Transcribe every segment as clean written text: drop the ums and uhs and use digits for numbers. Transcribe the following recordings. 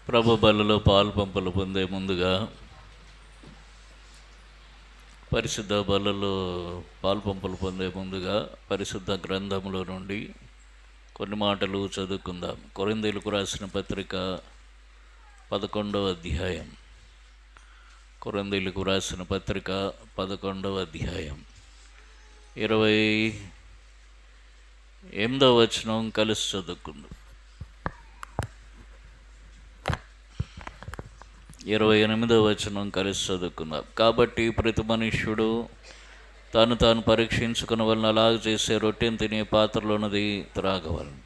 ప్రభు బలలో పాలు పంపలు పొందే ముందుగా పరిశుద్ధ బలలో పాలు పంపలు పొందే ముందుగా పరిశుద్ధ గ్రంథములో నుండి కొన్ని మాటలు చదువుకుందాం. కొరింథీయులకు రాసిన పత్రిక 11వ అధ్యాయం. కొరింథీయులకు రాసిన పత్రిక 11వ అధ్యాయం 28వ వచనం కలిసి చదువుకుందాం. 28వ వచనం కలిసి చదువుకుందాం. కాబట్టి ప్రతి మనుష్యుడు తాను పరీక్షించుకున్న వలన అలాగ చేసే రొట్టెను తినే పాత్రలోనది త్రాగవలను.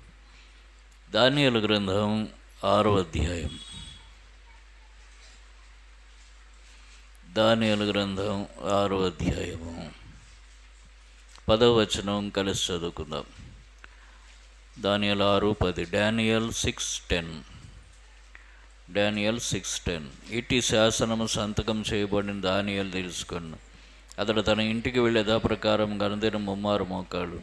దానియేలు గ్రంథం 6వ అధ్యాయం. దానియేలు గ్రంథం 6వ అధ్యాయము 10వ వచనం కలిసి చదువుకుందాం. దానియేలు 6:10. Daniel 6:10. ఇట్టి శాసనము సంతకం చేయబడిన దానియేలు తెలుసుకున్న అతడు తన ఇంటికి వెళ్ళి యథాప్రకారం గనుదిన ముమ్మారు మోకాళ్ళు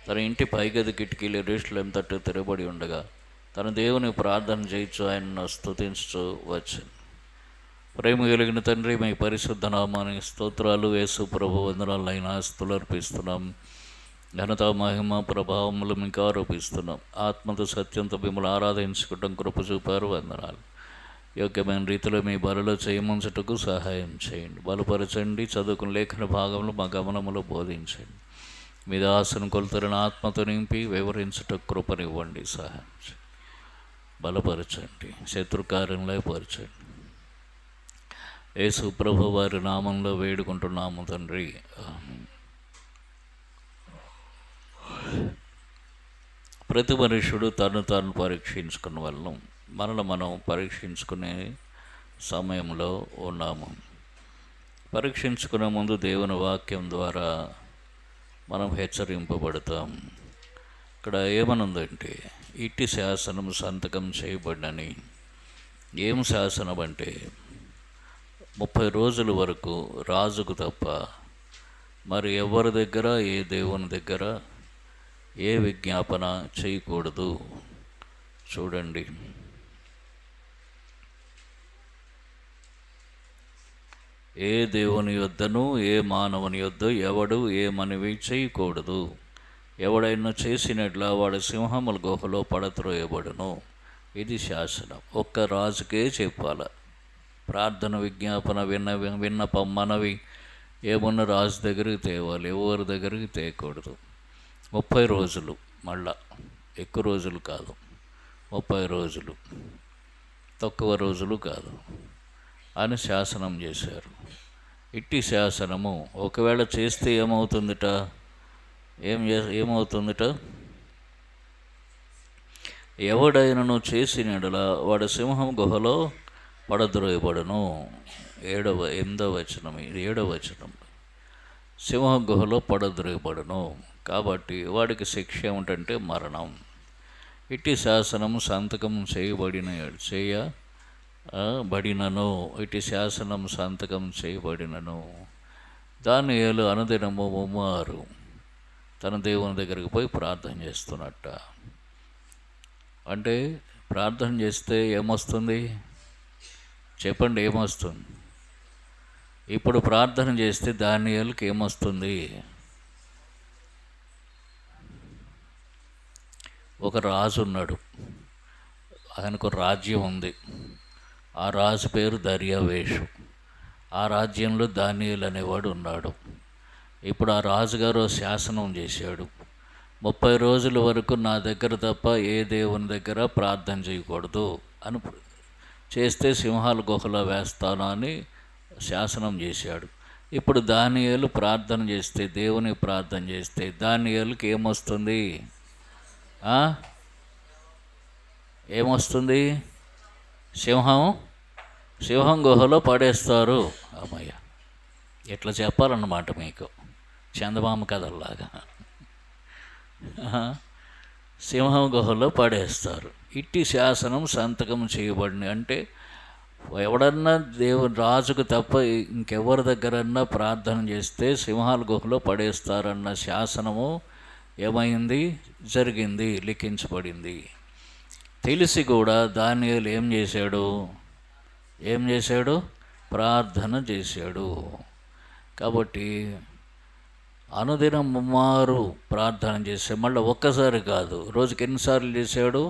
తన ఇంటి పైగది కిటికీలు యెరూషలేము తట్టు తిరగబడి ఉండగా తన దేవుని ప్రార్థన చేయించు ఆయనను స్తుతించుచూ వచ్చాను. ప్రేమ కలిగిన తండ్రి, మీ పరిశుద్ధ నామానికి స్తోత్రాలు. యేసు ప్రభు వందనాలైన ఆస్తులు అర్పిస్తున్నాం. ఘనత మహిమ ప్రభావములు మీకు ఆరోపిస్తున్నాం. ఆత్మతో సత్యంతో మిమ్మల్ని ఆరాధించుకోవడం కృప చూపారు. వందనాలు. యోగ్యమైన రీతిలో మీ బలలో చేయముంచుటకు సహాయం చేయండి. బలపరచండి. చదువుకున్న లేఖన భాగంలో మా గమనములో బోధించండి. మీ దాసును కొలుతరని ఆత్మతో నింపి వివరించుటకు కృపనివ్వండి. సహాయం చేయండి. బలపరచండి. శత్రుకార్యంలో పరచండి. యేసు ప్రభు వారి నామంలో వేడుకుంటున్నాము తండ్రి. ఆమేన్. ప్రతి మనుష్యుడు తాను పరీక్షించుకున్న వలన మనం పరీక్షించుకునే సమయంలో ఉన్నాము. పరీక్షించుకునే ముందు దేవుని వాక్యం ద్వారా మనం హెచ్చరింపబడతాం. ఇక్కడ ఏమనుందంటే, ఇట్టి శాసనం సంతకం చేయబడినని. ఏం శాసనం అంటే 30 రోజుల వరకు రాజుకు తప్ప మరి ఎవరి దగ్గర, ఏ దేవుని దగ్గర ఏ విజ్ఞాపన చేయకూడదు. చూడండి, ఏ దేవుని యొద్దను ఏ మానవుని యొద్ద ఎవడు ఏ మనవి చేయకూడదు. ఎవడైనా చేసినట్లా వాడు సింహముల గుహలో పడత్రోయబడును. ఇది శాసనం. ఒక్క రాజుకే చెప్పాల. ప్రార్థన, విజ్ఞాపన, విన్నపం, మనవి ఏమన్నా రాజు దగ్గరికి తేవాలి, ఎవరి దగ్గరికి తేయకూడదు. 30 రోజులు, మళ్ళా ఎక్కువ రోజులు కాదు, 30 రోజులు, తక్కువ రోజులు కాదు అని శాసనం చేశారు. ఇట్టి శాసనము ఒకవేళ చేస్తే ఏమవుతుందిట? ఏమవుతుందిట? ఎవడైనను చేసినడలా వాడు సింహం గుహలో పడద్రోయబడును. 8వ వచనం, 7వ వచనం. సింహం గుహలో పడద్రోయబడును. కాబట్టి వాడికి శిక్ష ఏమిటంటే మరణం. ఇట్టి శాసనం సంతకం చేయబడినను. ఇట్టి శాసనం సంతకం చేయబడినను. దానియేలు అనుదినము ముమ్మారు తన దేవుని దగ్గరికి పోయి ప్రార్థన చేస్తున్నట్ట. అంటే ప్రార్థన చేస్తే ఏమొస్తుంది చెప్పండి? ఏమొస్తుంది? ఇప్పుడు ప్రార్థన చేస్తే దానియేలుకి ఏమొస్తుంది? ఒక రాజు ఉన్నాడు, ఆయనకు రాజ్యం ఉంది. ఆ రాజు పేరు దర్యావేషు. ఆ రాజ్యంలో దానియేలు అనేవాడు ఉన్నాడు. ఇప్పుడు ఆ రాజుగారు శాసనం చేశాడు, 30 రోజుల వరకు నా దగ్గర తప్ప ఏ దేవుని దగ్గర ప్రార్థన చేయకూడదు అని. చేస్తే సింహాల గుహలో వేస్తాను అని శాసనం చేశాడు. ఇప్పుడు దానియేలు ప్రార్థన చేస్తే, దేవుని ప్రార్థన చేస్తే దానియేలుకి ఏమొస్తుంది? ఏమొస్తుంది? సింహం గుహలో పడేస్తారు. అమ్మయ్య, ఎట్లా చెప్పాలన్నమాట మీకు, చందమామ కథల్లాగా. సింహం గుహలో పడేస్తారు. ఇట్టి శాసనం సంతకం చేయబడింది. అంటే ఎవడన్నా దేవుని రాజుకు తప్ప ఇంకెవరి దగ్గరన్నా ప్రార్థన చేస్తే సింహాల గుహలో పడేస్తారన్న శాసనము ఏమైంది? జరిగింది, లిఖించబడింది. తెలిసి కూడా దానియేలు ఏం చేశాడు? ప్రార్థన చేశాడు. కాబట్టి అనుదినం ముమ్మారు ప్రార్థన చేశాడు. మళ్ళీ ఒక్కసారి కాదు, రోజుకి ఎన్నిసార్లు చేశాడు?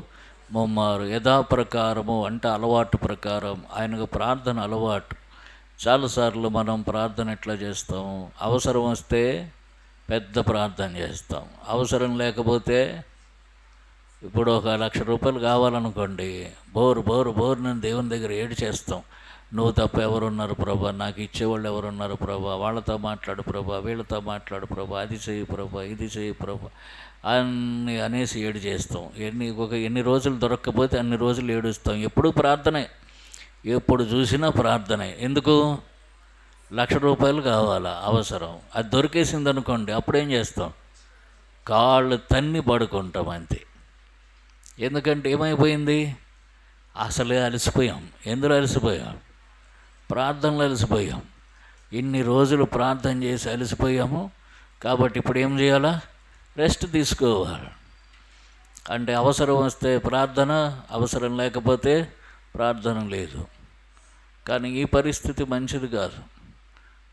ముమ్మారు. యథాప్రకారము అంటే అలవాటు ప్రకారం. ఆయనకు ప్రార్థన అలవాటు. చాలాసార్లు మనం ప్రార్థన ఎట్లా చేస్తాం? అవసరం వస్తే పెద్ద ప్రార్థన చేస్తాం, అవసరం లేకపోతే ఇప్పుడు 1,00,000 రూపాయలు కావాలనుకోండి, నేను దేవుని దగ్గర ఏడు చేస్తాం. నువ్వు తప్ప ఎవరున్నారు ప్రభా, నాకు ఇచ్చేవాళ్ళు ఎవరున్నారు ప్రభా, వాళ్ళతో మాట్లాడు ప్రభా, వీళ్ళతో మాట్లాడు ప్రభా, అది చేయి ప్రభా, ఇది చేయి ప్రభా అన్ని అనేసి ఏడు చేస్తాం. ఎన్ని రోజులు దొరక్కపోతే అన్ని రోజులు ఏడుస్తాం. ఎప్పుడు ప్రార్థనే, ఎప్పుడు చూసినా ప్రార్థనే. ఎందుకు? 1,00,000 రూపాయలు కావాలా అవసరం. అది దొరికేసింది అనుకోండి, అప్పుడేం చేస్తాం? కాళ్ళు తన్ని పడుకుంటాం అంతే. ఎందుకంటే ఏమైపోయింది? అసలే అలసిపోయాం. ఎందులో అలసిపోయాం? ప్రార్థనలు అలసిపోయాం. ఇన్ని రోజులు ప్రార్థన చేసి అలసిపోయాము. కాబట్టి ఇప్పుడు ఏం చేయాలా? రెస్ట్ తీసుకోవాలి. అంటే అవసరం వస్తే ప్రార్థన, అవసరం లేకపోతే ప్రార్థన లేదు. కానీ ఈ పరిస్థితి మంచిది కాదు.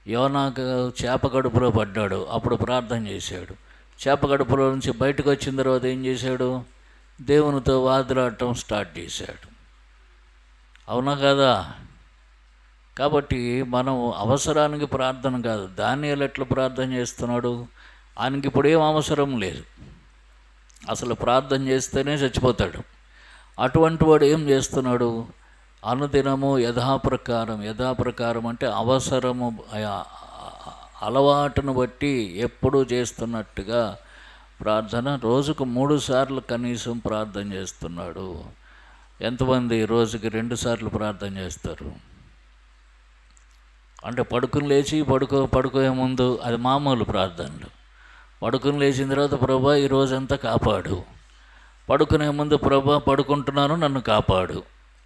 యోనాకు చేప కడుపులో పడ్డాడు, అప్పుడు ప్రార్థన చేశాడు. చేప కడుపులో నుంచి బయటకు వచ్చిన తర్వాత ఏం చేశాడు? దేవునితో వాదులాడటం స్టార్ట్ చేశాడు. అవునా కదా? కాబట్టి మనం అవసరానికి ప్రార్థన కాదు. దానియేలు ఎట్లా ప్రార్థన చేస్తున్నాడు? ఆయనకి ఇప్పుడు ఏం అవసరం లేదు, అసలు ప్రార్థన చేస్తేనే చచ్చిపోతాడు. అటువంటి వాడు ఏం చేస్తున్నాడు? అనుదినము యథాప్రకారం అంటే అవసరము, అలవాటును బట్టి ఎప్పుడూ చేస్తున్నట్టుగా ప్రార్థన. రోజుకు 3 సార్లు కనీసం ప్రార్థన చేస్తున్నాడు. ఎంతమంది రోజుకి 2 సార్లు ప్రార్థన చేస్తారు? అంటే పడుకుని లేచి పడుకోయే ముందు అది మామూలు ప్రార్థనలు. పడుకుని లేచిన తర్వాత ప్రభా ఈ రోజంతా కాపాడు. పడుకునే ముందు ప్రభా పడుకుంటున్నాను నన్ను కాపాడు.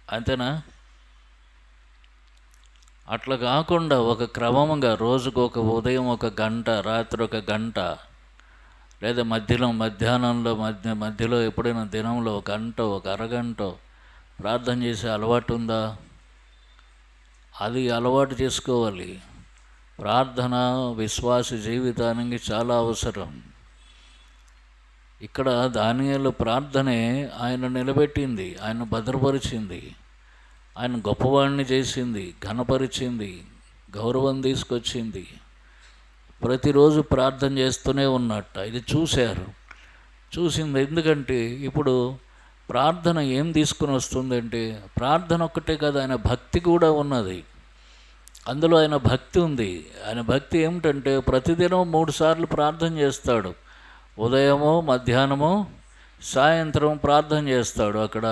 అంతేనా? అట్లా కాకుండా ఒక క్రమంగా రోజుకు ఉదయం 1 గంట, రాత్రి 1 గంట, లేదా మధ్యలో ఎప్పుడైనా దినంలో 1 గంట, 1 అరగంట ప్రార్థన చేసే అలవాటు ఉందా? అది అలవాటు చేసుకోవాలి. ప్రార్థన విశ్వాస జీవితానికి చాలా అవసరం. ఇక్కడ దానియేలు ప్రార్థనే ఆయన నిలబెట్టింది, ఆయన భద్రపరిచింది, ఆయన గొప్పవాడిని చేసింది, ఘనపరిచింది, గౌరవం తీసుకొచ్చింది. ప్రతిరోజు ప్రార్థన చేస్తూనే ఉన్నట్ట. ఇది చూసింది. ఎందుకంటే ఇప్పుడు ప్రార్థన ఏం తీసుకుని వస్తుందంటే, ప్రార్థన ఒక్కటే కాదు, ఆయన భక్తి కూడా ఉన్నది. అందులో ఆయన భక్తి ఉంది. ఆయన భక్తి ఏమిటంటే ప్రతిదినం 3 సార్లు ప్రార్థన చేస్తాడు. ఉదయము, మధ్యాహ్నము, సాయంత్రం ప్రార్థన చేస్తాడు. అక్కడ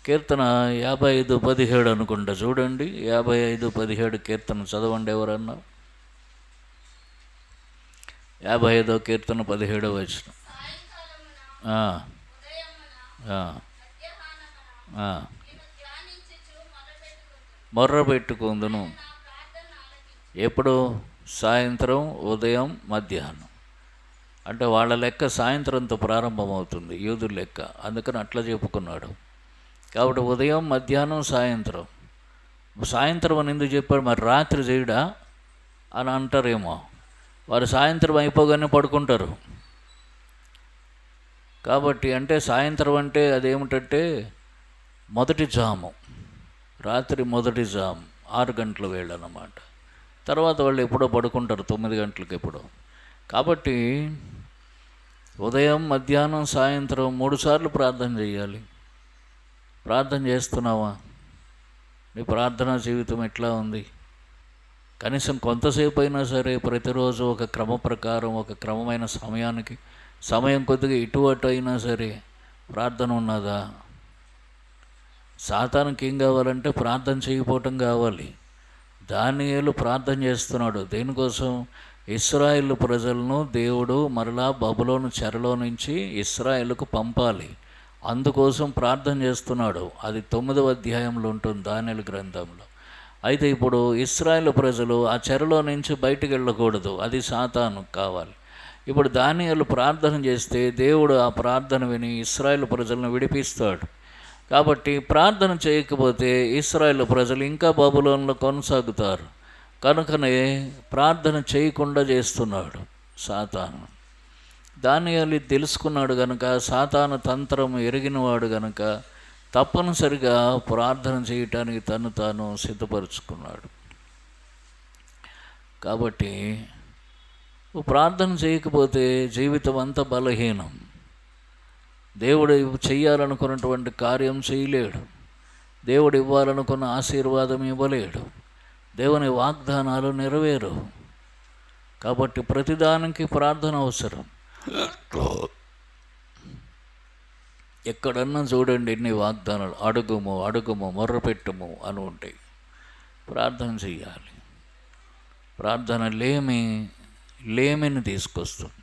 కీర్తన 55:17 అనుకుంటా, చూడండి. 55:17 కీర్తన చదవండి ఎవరన్నా. 55వ కీర్తన 17వ వచనం. మొర్ర పెట్టుకుందును. ఎప్పుడు? సాయంత్రం, ఉదయం, మధ్యాహ్నం. అంటే వాళ్ళ లెక్క సాయంత్రంతో ప్రారంభమవుతుంది, యూదుల లెక్క. అందుకని అట్లా చెప్పుకున్నాడు. కాబట్టి ఉదయం, మధ్యాహ్నం, సాయంత్రం అని ఎందుకు చెప్పాడు? మరి రాత్రి చేయడా అని అంటారేమో. వారు సాయంత్రం అయిపోగానే పడుకుంటారు. కాబట్టి అంటే సాయంత్రం అంటే అదేమిటంటే మొదటి జాము, రాత్రి మొదటి జాము, 6 గంటల వేళ అన్నమాట. తర్వాత వాళ్ళు ఎప్పుడో పడుకుంటారు, 9 గంటలకు ఎప్పుడో. కాబట్టి ఉదయం, మధ్యాహ్నం, సాయంత్రం 3 సార్లు ప్రార్థన చేయాలి. ప్రార్థన చేస్తున్నావా? నీ ప్రార్థనా జీవితం ఎట్లా ఉంది? కనీసం కొంతసేపు అయినా సరే ప్రతిరోజు ఒక క్రమ ప్రకారం, ఒక క్రమమైన సమయం కొద్దిగా ఇటు అటు అయినా సరే ప్రార్థన ఉన్నదా? సాతానుకి ఏం కావాలంటే ప్రార్థన చేయకపోవటం కావాలి. దానియేలు ప్రార్థన చేస్తున్నాడు. దేనికోసం? ఇశ్రాయేలు ప్రజలను దేవుడు మరలా బబులోను చెరలో నుంచి ఇశ్రాయేలుకు పంపాలి. అందుకోసం ప్రార్థన చేస్తున్నాడు. అది 9వ అధ్యాయంలో ఉంటుంది దానియేలు గ్రంథంలో. అయితే ఇప్పుడు ఇశ్రాయేలు ప్రజలు ఆ చెరలో నుంచి బయటికి వెళ్ళకూడదు, అది సాతానుకు కావాలి. ఇప్పుడు దానియేలు ప్రార్థన చేస్తే దేవుడు ఆ ప్రార్థన విని ఇశ్రాయేలు ప్రజలను విడిపిస్తాడు. కాబట్టి ప్రార్థన చేయకపోతే ఇశ్రాయేలు ప్రజలు ఇంకా బబులోనులో కొనసాగుతారు. కనుకనే ప్రార్థన చేయకుండా చేస్తున్నాడు సాతాను. దానియేలు తెలుసుకున్నాడు గనుక, సాతాను తంత్రం ఎరిగినవాడు గనుక తప్పనిసరిగా ప్రార్థన చేయటానికి తను తాను సిద్ధపరుచుకున్నాడు. కాబట్టి ప్రార్థన చేయకపోతే జీవితం అంతా బలహీనం. దేవుడు చెయ్యాలనుకున్నటువంటి కార్యం చేయలేడు. దేవుడు ఇవ్వాలనుకున్న ఆశీర్వాదం ఇవ్వలేడు. దేవుని వాగ్దానాలు నెరవేరు. కాబట్టి ప్రతిదానికి ప్రార్థన అవసరం. ఎక్కడన్నా చూడండి ఎన్ని వాగ్దానాలు, అడుగుము అడుగుము మొర్రపెట్టుము అని ఉంటాయి. ప్రార్థన చెయ్యాలి. ప్రార్థన లేమిని తీసుకొస్తుంది.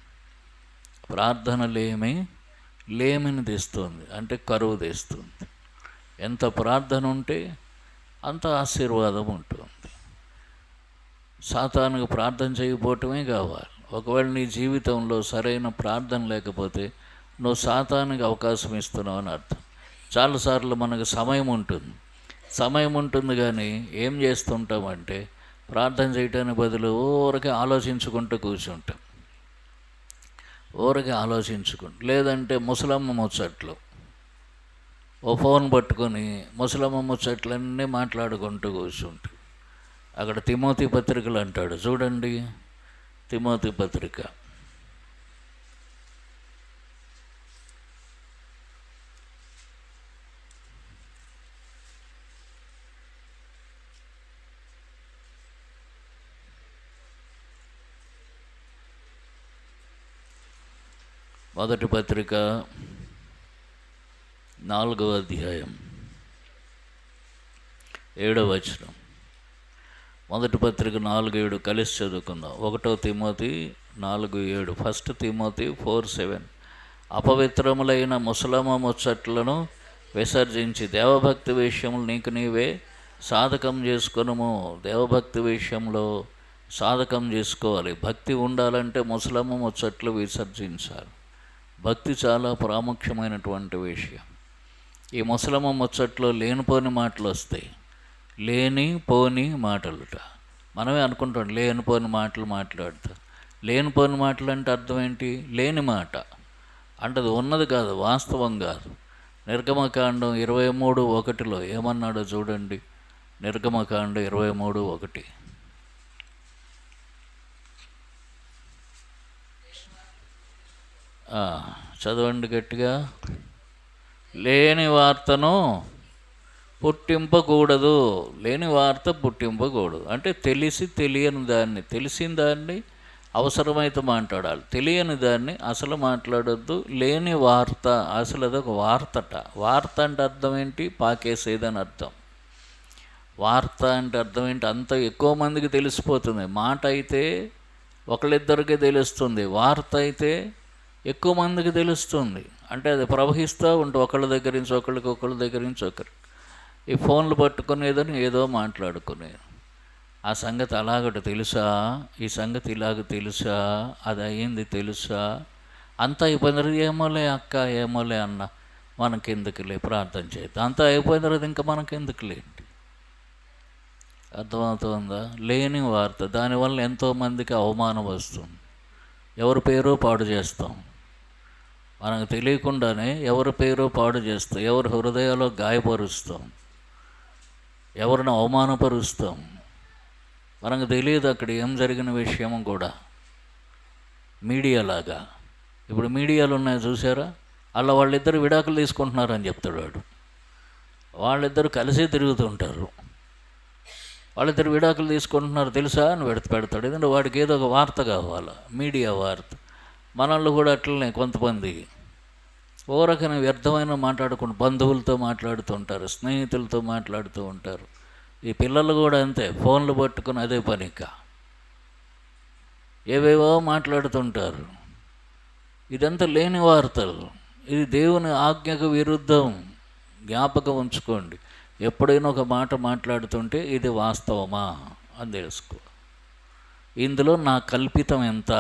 ప్రార్థన లేమిని తెస్తుంది, అంటే కరువు తెస్తుంది. ఎంత ప్రార్థన ఉంటే అంత ఆశీర్వాదం ఉంటుంది. సాతానుకు ప్రార్థన చేయకపోవటమే కావాలి. ఒకవేళ నీ జీవితంలో సరైన ప్రార్థన లేకపోతే నువ్వు సాతానుకి అవకాశం ఇస్తున్నావు అని అర్థం. చాలాసార్లు మనకు సమయం ఉంటుంది కానీ ఏం చేస్తుంటామంటే ప్రార్థన చేయటానికి బదులు ఊరికే ఆలోచించుకుంటూ కూర్చుంటాం. లేదంటే ముసలమ్మ ముచ్చట్లు, ఓ ఫోన్ పట్టుకొని ముసలమ్మ ముచ్చట్లన్నీ మాట్లాడుకుంటూ కూర్చుంటాం. అక్కడ తిమోతి పత్రికలు అంటాడు చూడండి. తిమోతి పత్రిక 1 పత్రిక 4వ అధ్యాయం 7వ వచనం. 1 పత్రిక 4:7 కలిసి చదువుకుందాం. 1 తిమోతి 4:7, 1 తిమోతి 4:7. అపవిత్రములైన ముసలమ్మ ముచ్చట్లను విసర్జించి దేవభక్తి విషయములు నీకు నీవే సాధకం చేసుకొనుము. దేవభక్తి విషయంలో సాధకం చేసుకోవాలి. భక్తి ఉండాలంటే ముసలమ్మ ముచ్చట్లు విసర్జించాలి. భక్తి చాలా ప్రాముఖ్యమైనటువంటి విషయం. ఈ ముసలమ్మ ముచ్చట్లో లేనిపోని మాటలు వస్తాయి. లేనిపోని మాటలుట మనమే అనుకుంటాం, లేనిపోని మాటలు మాట్లాడతాం. లేనిపోని మాటలు అంటే అర్థం ఏంటి? లేని మాట అంటే అది ఉన్నది కాదు, వాస్తవం కాదు. నిర్గమకాండం 23:1 ఏమన్నాడో చూడండి. నిర్గమకాండం 23:1. చదవండి గట్టిగా. లేని వార్తను పుట్టింపకూడదు. లేని వార్త పుట్టింపకూడదు అంటే తెలియని దాన్ని, తెలిసిన దాన్ని అవసరమైతే మాట్లాడాలి, తెలియని దాన్ని అసలు మాట్లాడొద్దు. లేని వార్త, అసలు అదొక వార్తట. వార్త అంటే అర్థం ఏంటి? పాకేసేదని అర్థం. వార్త అంటే అర్థం ఏంటి? అంత ఎక్కువ మందికి తెలిసిపోతుంది. మాట అయితే ఒకళ్ళిద్దరికే తెలుస్తుంది, వార్త అయితే ఎక్కువ మందికి తెలుస్తుంది. అంటే అది ప్రవహిస్తూ ఉంటే ఒకళ్ళ దగ్గర నుంచి ఒకళ్ళకి, ఒకళ్ళ దగ్గర నుంచి ఒకరికి. ఈ ఫోన్లు పట్టుకునేదని ఏదో మాట్లాడుకునేది. ఆ సంగతి అలాగట తెలుసా, ఈ సంగతి ఇలాగ తెలుసా, అది అయ్యింది తెలుసా, అంతా అయిపోయిన తర్వాత ఏమోలే అక్క, ఏమోలే అన్న, మనకెందుకులే ప్రార్థన చేద్దాం. అంతా అయిపోయిన తర్వాత ఇంకా మనకెందుకులేంటి? అర్థమవుతుందా? లేని వార్త, దానివల్ల ఎంతోమందికి అవమానం వస్తుంది. ఎవరి పేరో పాడు చేస్తాం, మనకు తెలియకుండానే ఎవరి పేరో పాడు చేస్తాం, ఎవరి హృదయాల్లో గాయపరుస్తాం, ఎవరిని అవమానపరుస్తాం. మనకు తెలియదు అక్కడ ఏం జరిగిన విషయం కూడా. మీడియాలాగా ఇప్పుడు మీడియాలు ఉన్నాయి చూసారా, అలా వాళ్ళిద్దరు విడాకులు తీసుకుంటున్నారని చెప్తాడు వాడు. వాళ్ళిద్దరు కలిసే తిరుగుతుంటారు. వాళ్ళిద్దరు విడాకులు తీసుకుంటున్నారు తెలుసా అని పెడతాడు. ఎందుకంటే వాడికి ఏదో ఒక వార్త కావాలి, మీడియా వార్త. మనల్లో కూడా అట్లనే కొంతమంది ఓ రకమైన వ్యర్థమైన మాట్లాడుకుంటూ బంధువులతో మాట్లాడుతూ ఉంటారు, స్నేహితులతో మాట్లాడుతూ ఉంటారు. ఈ పిల్లలు కూడా అంతే, ఫోన్లు పట్టుకుని అదే పనిక ఏవేవో మాట్లాడుతుంటారు. ఇదంతా లేని వార్తలు. ఇది దేవుని ఆజ్ఞకు విరుద్ధం. జ్ఞాపకం ఉంచుకోండి. ఎప్పుడైనా ఒక మాట మాట్లాడుతుంటే ఇది వాస్తవమా అని తెలుసుకో. ఇందులో నా కల్పితం ఎంత?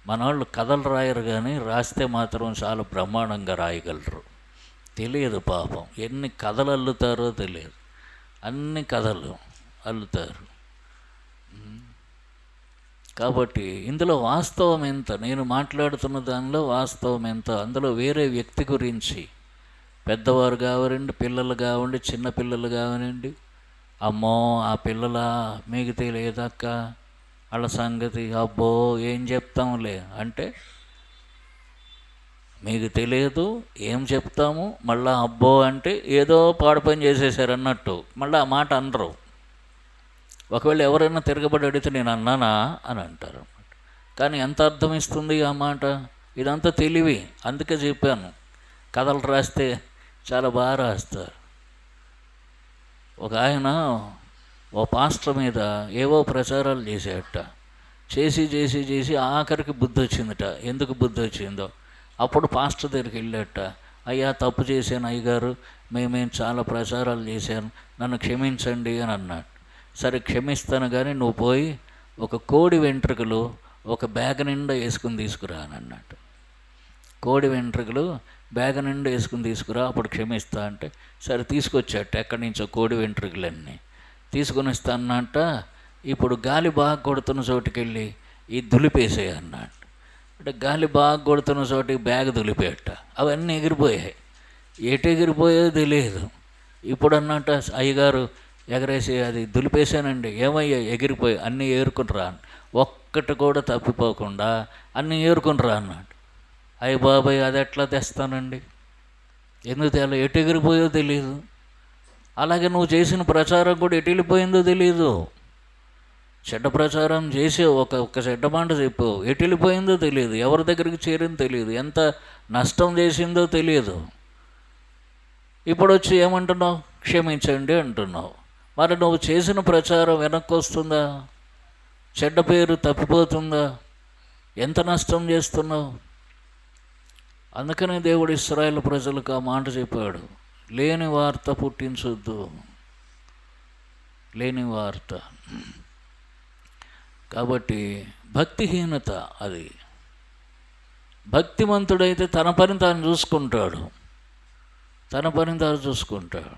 మన వాళ్ళు కథలు రాయరు కానీ రాస్తే మాత్రం చాలా బ్రహ్మాండంగా రాయగలరు. తెలియదు పాపం. ఎన్ని కథలు అల్లుతారో తెలియదు. అన్ని కథలు అల్లుతారు. కాబట్టి ఇందులో వాస్తవం ఎంత, నేను మాట్లాడుతున్న దానిలో వాస్తవం ఎంత, అందులో వేరే వ్యక్తి గురించి, పెద్దవారు కావనండి, పిల్లలు కావండి, చిన్నపిల్లలు కావనండి, అమ్మో ఆ పిల్లల మీకు తెలియదక్క వాళ్ళ సంగతి, అబ్బో ఏం చెప్తాంలే అంటే మీకు తెలియదు ఏం చెప్తాము, మళ్ళీ అబ్బో అంటే ఏదో పాడు పని చేసేసారన్నట్టు మళ్ళీ ఆ మాట అనరు. ఒకవేళ ఎవరైనా తిరగబడి అడిగితే నేను అన్నానా అని అంటారు అన్నమాట. కానీ ఎంత అర్థం ఇస్తుంది ఆ మాట? ఇదంతా తెలివి. అందుకే చెప్పాను, కథలు రాస్తే చాలా బాగా రాస్తారు. ఒక ఆయన ఓ పాస్టర్ మీద ఏవో ప్రచారాలు చేసేట, చేసి ఆఖరికి బుద్ధి వచ్చిందట. ఎందుకు బుద్ధి వచ్చిందో అప్పుడు పాస్టర్ దగ్గరికి వెళ్ళాట. అయ్యా తప్పు చేశాను అయ్యగారు, మేమేం చాలా ప్రచారాలు చేశాను, నన్ను క్షమించండి అని అన్నాడు. సరే క్షమిస్తాను, కానీ నువ్వు పోయి ఒక కోడి వెంట్రుకలు ఒక బ్యాగ్ నిండా వేసుకుని తీసుకురా అని అన్నట్టు. కోడి వెంట్రుకలు బ్యాగ్ నిండా వేసుకుని తీసుకురా, అప్పుడు క్షమిస్తా అంటే సరే తీసుకొచ్చాట. ఎక్కడి నుంచో కోడి వెంట్రుకలన్నీ తీసుకొని వస్తా అన్నట్ట. ఇప్పుడు గాలి బాగా కొడుతున్న చోటుకి వెళ్ళి ఈ దులిపేసాయి అన్నట్టు. అంటే గాలి బాగా కొడుతున్న చోటికి బ్యాగ్ దులిపేట. అవన్నీ ఎగిరిపోయాయి. ఎటు ఎగిరిపోయాయో తెలియదు. ఇప్పుడు అన్నట్ట అయ్యగారు ఎగరేసి అది దులిపేశానండి, ఏమయ్యా ఎగిరిపోయి అన్నీ ఏరుకుని రా, ఒక్కటి కూడా తప్పిపోకుండా అన్నీ ఏరుకుని రా అన్నాడు. అయ్య బాబాయ్ అది ఎట్లా తెస్తానండి, ఎందుకు తెల, ఎటు ఎగిరిపోయో తెలియదు. అలాగే నువ్వు చేసిన ప్రచారం కూడా ఎటు వెళ్ళిపోయిందో తెలియదు. చెడ్డ ప్రచారం చేసి ఒక చెడ్డ మాట చెప్పు, ఎటు వెళ్ళిపోయిందో తెలియదు, ఎవరి దగ్గరికి చేరిందో తెలియదు, ఎంత నష్టం చేసిందో తెలియదు. ఇప్పుడు వచ్చి ఏమంటున్నావు, క్షమించండి అంటున్నావు. మరి నువ్వు చేసిన ప్రచారం వెనక్కి వస్తుందా? చెడ్డ పేరు తప్పిపోతుందా? ఎంత నష్టం చేస్తున్నావు? అందుకనే దేవుడు ఇశ్రాయేలు ప్రజలకు ఆ మాట చెప్పాడు, లేని వార్త పుట్టించొద్దు, లేని వార్త. కాబట్టి భక్తిహీనత అది. భక్తిమంతుడైతే తన పని తాను చూసుకుంటాడు, తన పని తాను చూసుకుంటాడు.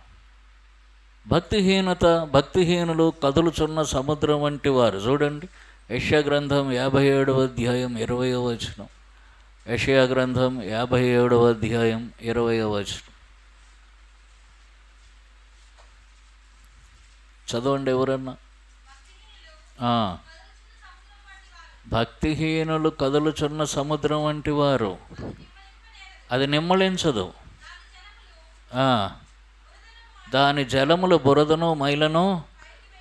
భక్తిహీనులు కదులుచున్న సముద్రం వంటి వారు. చూడండి యెషయా గ్రంథం 57వ అధ్యాయం 20వ వచనం. యెషయా గ్రంథం 57వ అధ్యాయం 20వ వచనం చదవండి ఎవరన్నా. భక్తిహీనులు కదులుచున్న సముద్రం వంటి వారు, అది నిమ్మలించదు, దాని జలములు బురదను మైలను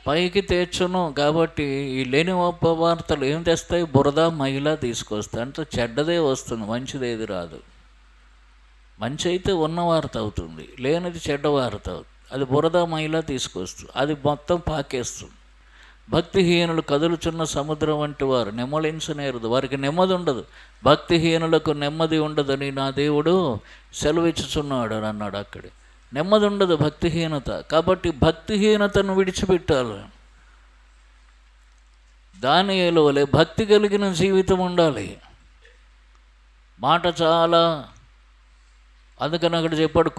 పైకి తెచ్చును. కాబట్టి ఈ లేని వార్తలు ఏం తెస్తాయి, బురద మైల తీసుకొస్తాయి. అంటే చెడ్డదే వస్తుంది, మంచిదేది రాదు. మంచి అయితే ఉన్న వార్త అవుతుంది, లేనిది చెడ్డ వార్త అవుతుంది. అది బురద మైల తీసుకొస్తుంది, అది మొత్తం పాకేస్తుంది. భక్తిహీనులు కదులుచున్న సముద్రం వంటి వారు, నెమ్మలించనేరదు, వారికి నెమ్మది ఉండదు. భక్తిహీనులకు నెమ్మది ఉండదని నా దేవుడు సెలవిచ్చుచున్నాడు అని అన్నాడు. అక్కడే నెమ్మది ఉండదు, భక్తిహీనత. కాబట్టి భక్తిహీనతను విడిచిపెట్టాలి. దానియేలు వలె భక్తి కలిగిన జీవితం ఉండాలి. మాట చాలా, అందుకని అక్కడ చెప్పాడు.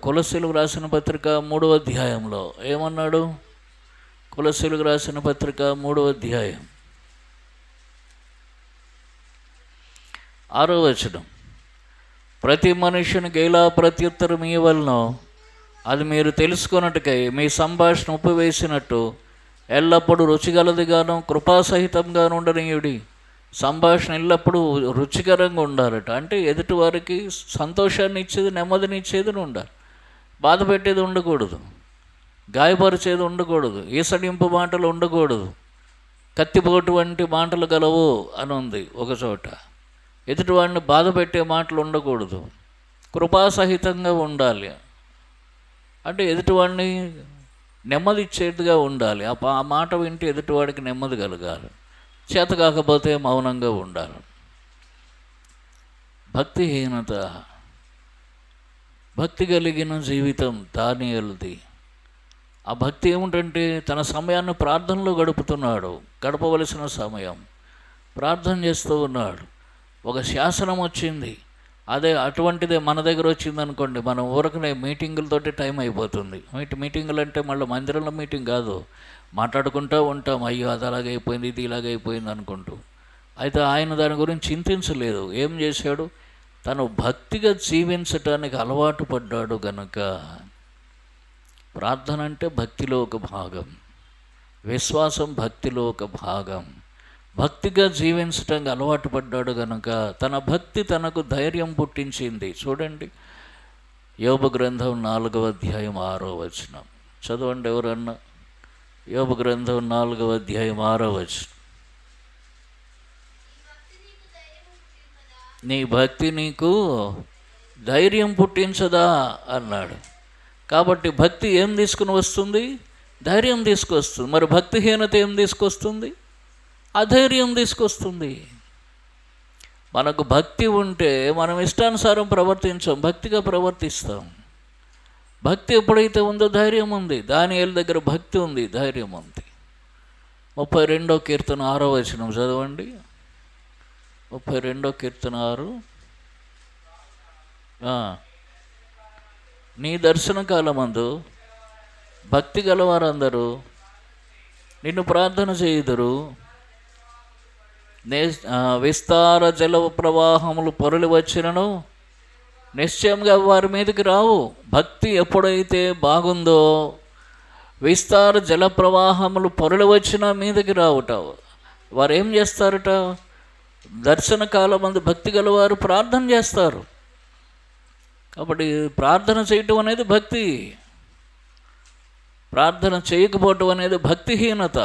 కొలస్సీలకు రాసిన పత్రిక 3వ అధ్యాయంలో ఏమన్నాడు? కొలస్సీలకు రాసిన పత్రిక 3వ అధ్యాయం 6వ వచనం. ప్రతి మనుష్యునికి ఎలా ప్రత్యుత్తరం ఇవ్వవలనో అది మీరు తెలుసుకొనుటకై మీ సంభాషణ ఉప్పివేసినట్టు ఎల్లప్పుడూ రుచిగలదిగాను కృపాసహితంగా ఉండనీయుడి. సంభాషణ ఎల్లప్పుడూ రుచికరంగా ఉండాలట. అంటే ఎదుటి వారికి సంతోషాన్ని ఇచ్చేది, నెమ్మదిని ఇచ్చేది ఉండాలి. బాధ పెట్టేది ఉండకూడదు, గాయపరిచేది ఉండకూడదు, ఈసడింపు మాటలు ఉండకూడదు, కత్తిపోటు వంటి మాటలు గలవు అని ఉంది ఒక చోట. ఎదుటివాడిని బాధ పెట్టే మాటలు ఉండకూడదు, కృపాసహితంగా ఉండాలి. అంటే ఎదుటివాడిని నెమ్మది ఇచ్చేట్టుగా ఉండాలి. ఆ మాట వింటే ఎదుటివాడికి నెమ్మది కలగాలి. చేత కాకపోతే మౌనంగా ఉండాలి. భక్తిహీనత, భక్తి కలిగిన జీవితం దానియేలుది. ఆ భక్తి ఏమిటంటే తన సమయాన్ని ప్రార్థనలో గడుపుతున్నాడు. గడపవలసిన సమయం ప్రార్థన చేస్తూ ఉన్నాడు. ఒక శాసనం వచ్చింది, అదే అటువంటిదే మన దగ్గర వచ్చిందనుకోండి, మనం ఊరకనే మీటింగులతోటి టైం అయిపోతుంది. మీటింగులు అంటే మళ్ళీ మందిరంలో మీటింగ్ కాదు, మాట్లాడుకుంటూ ఉంటాం, అయ్యో అది అలాగైపోయింది, ఇది ఇలాగైపోయింది అనుకుంటూ. అయితే ఆయన దాని గురించి చింతించలేదు. ఏం చేశాడు? తను భక్తిగా జీవించటానికి అలవాటు పడ్డాడు గనక. ప్రార్థన అంటే భక్తిలో ఒక భాగం, విశ్వాసం భక్తిలో ఒక భాగం. భక్తిగా జీవించటానికి అలవాటు పడ్డాడు గనుక తన భక్తి తనకు ధైర్యం పుట్టించింది. చూడండి, యోబు గ్రంథం 4వ అధ్యాయం 6వ వచనం చదవండి ఎవరన్నా. యోబు గ్రంథం 4వ అధ్యాయం 6వ వచనం. నీ భక్తి నీకు ధైర్యం పుట్టించదా అన్నాడు. కాబట్టి భక్తి ఏం తీసుకుని వస్తుంది? ధైర్యం తీసుకొస్తుంది. మరి భక్తిహీనత ఏం తీసుకొస్తుంది? అధైర్యం తీసుకొస్తుంది. మనకు భక్తి ఉంటే మనం ఇష్టానుసారం ప్రవర్తించాం, భక్తిగా ప్రవర్తిస్తాం. భక్తి ఎప్పుడైతే ఉందో ధైర్యం ఉంది. దానియేలు దగ్గర భక్తి ఉంది, ధైర్యం ఉంది. 32వ కీర్తన 6వ వచనం చదవండి. 32వ కీర్తన 6. నీ దర్శన కాలమందు భక్తి గలవారందరూ నిన్ను ప్రార్థన చేయుదురు. విస్తార జల ప్రవాహములు పొరలి వచ్చినను నిశ్చయంగా వారి మీదకి రావు. భక్తి ఎప్పుడైతే బాగుందో విస్తార జల ప్రవాహములు పొరలి వచ్చినా మీదకి రావుట. వారు ఏం చేస్తారట? దర్శన కాలమందు భక్తి గలవారు ప్రార్థన చేస్తారు. కాబట్టి ప్రార్థన చేయటం అనేది భక్తి, ప్రార్థన చేయకపోవటం అనేది భక్తిహీనత.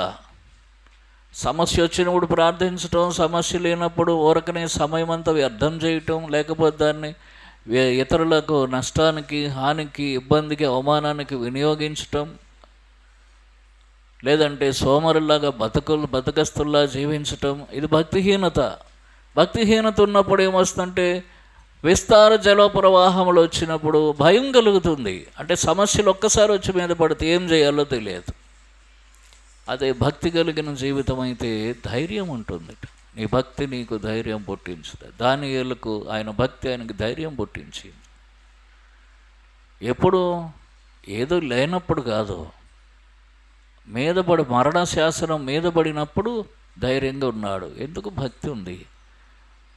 సమస్య వచ్చినప్పుడు ప్రార్థించటం, సమస్య లేనప్పుడు ఊరకనే సమయం అంతా వ్యర్థం చేయటం, లేకపోతే దాన్ని ఇతరులకు నష్టానికి, హానికి, ఇబ్బందికి, అవమానానికి వినియోగించటం, లేదంటే సోమరులాగా బతకస్తుల్లా జీవించటం, ఇది భక్తిహీనత. భక్తిహీనత ఉన్నప్పుడు ఏమొస్తుందంటే విస్తార జల ప్రవాహములు వచ్చినప్పుడు భయం కలుగుతుంది. అంటే సమస్యలు ఒక్కసారి వచ్చి మీద పడితే ఏం చేయాలో తెలియదు. అదే భక్తి కలిగిన జీవితం అయితే ధైర్యం ఉంటుంది. నీ భక్తి నీకు ధైర్యం పుట్టించుతుంది. దానియేలుకు ఆయన భక్తి ఆయనకి ధైర్యం పుట్టించింది. ఎప్పుడు ఏదో లేనప్పుడు కాదు, మరణ శాసనం మీద పడినప్పుడు ధైర్యంగా ఉన్నాడు. ఎందుకు? భక్తి ఉంది.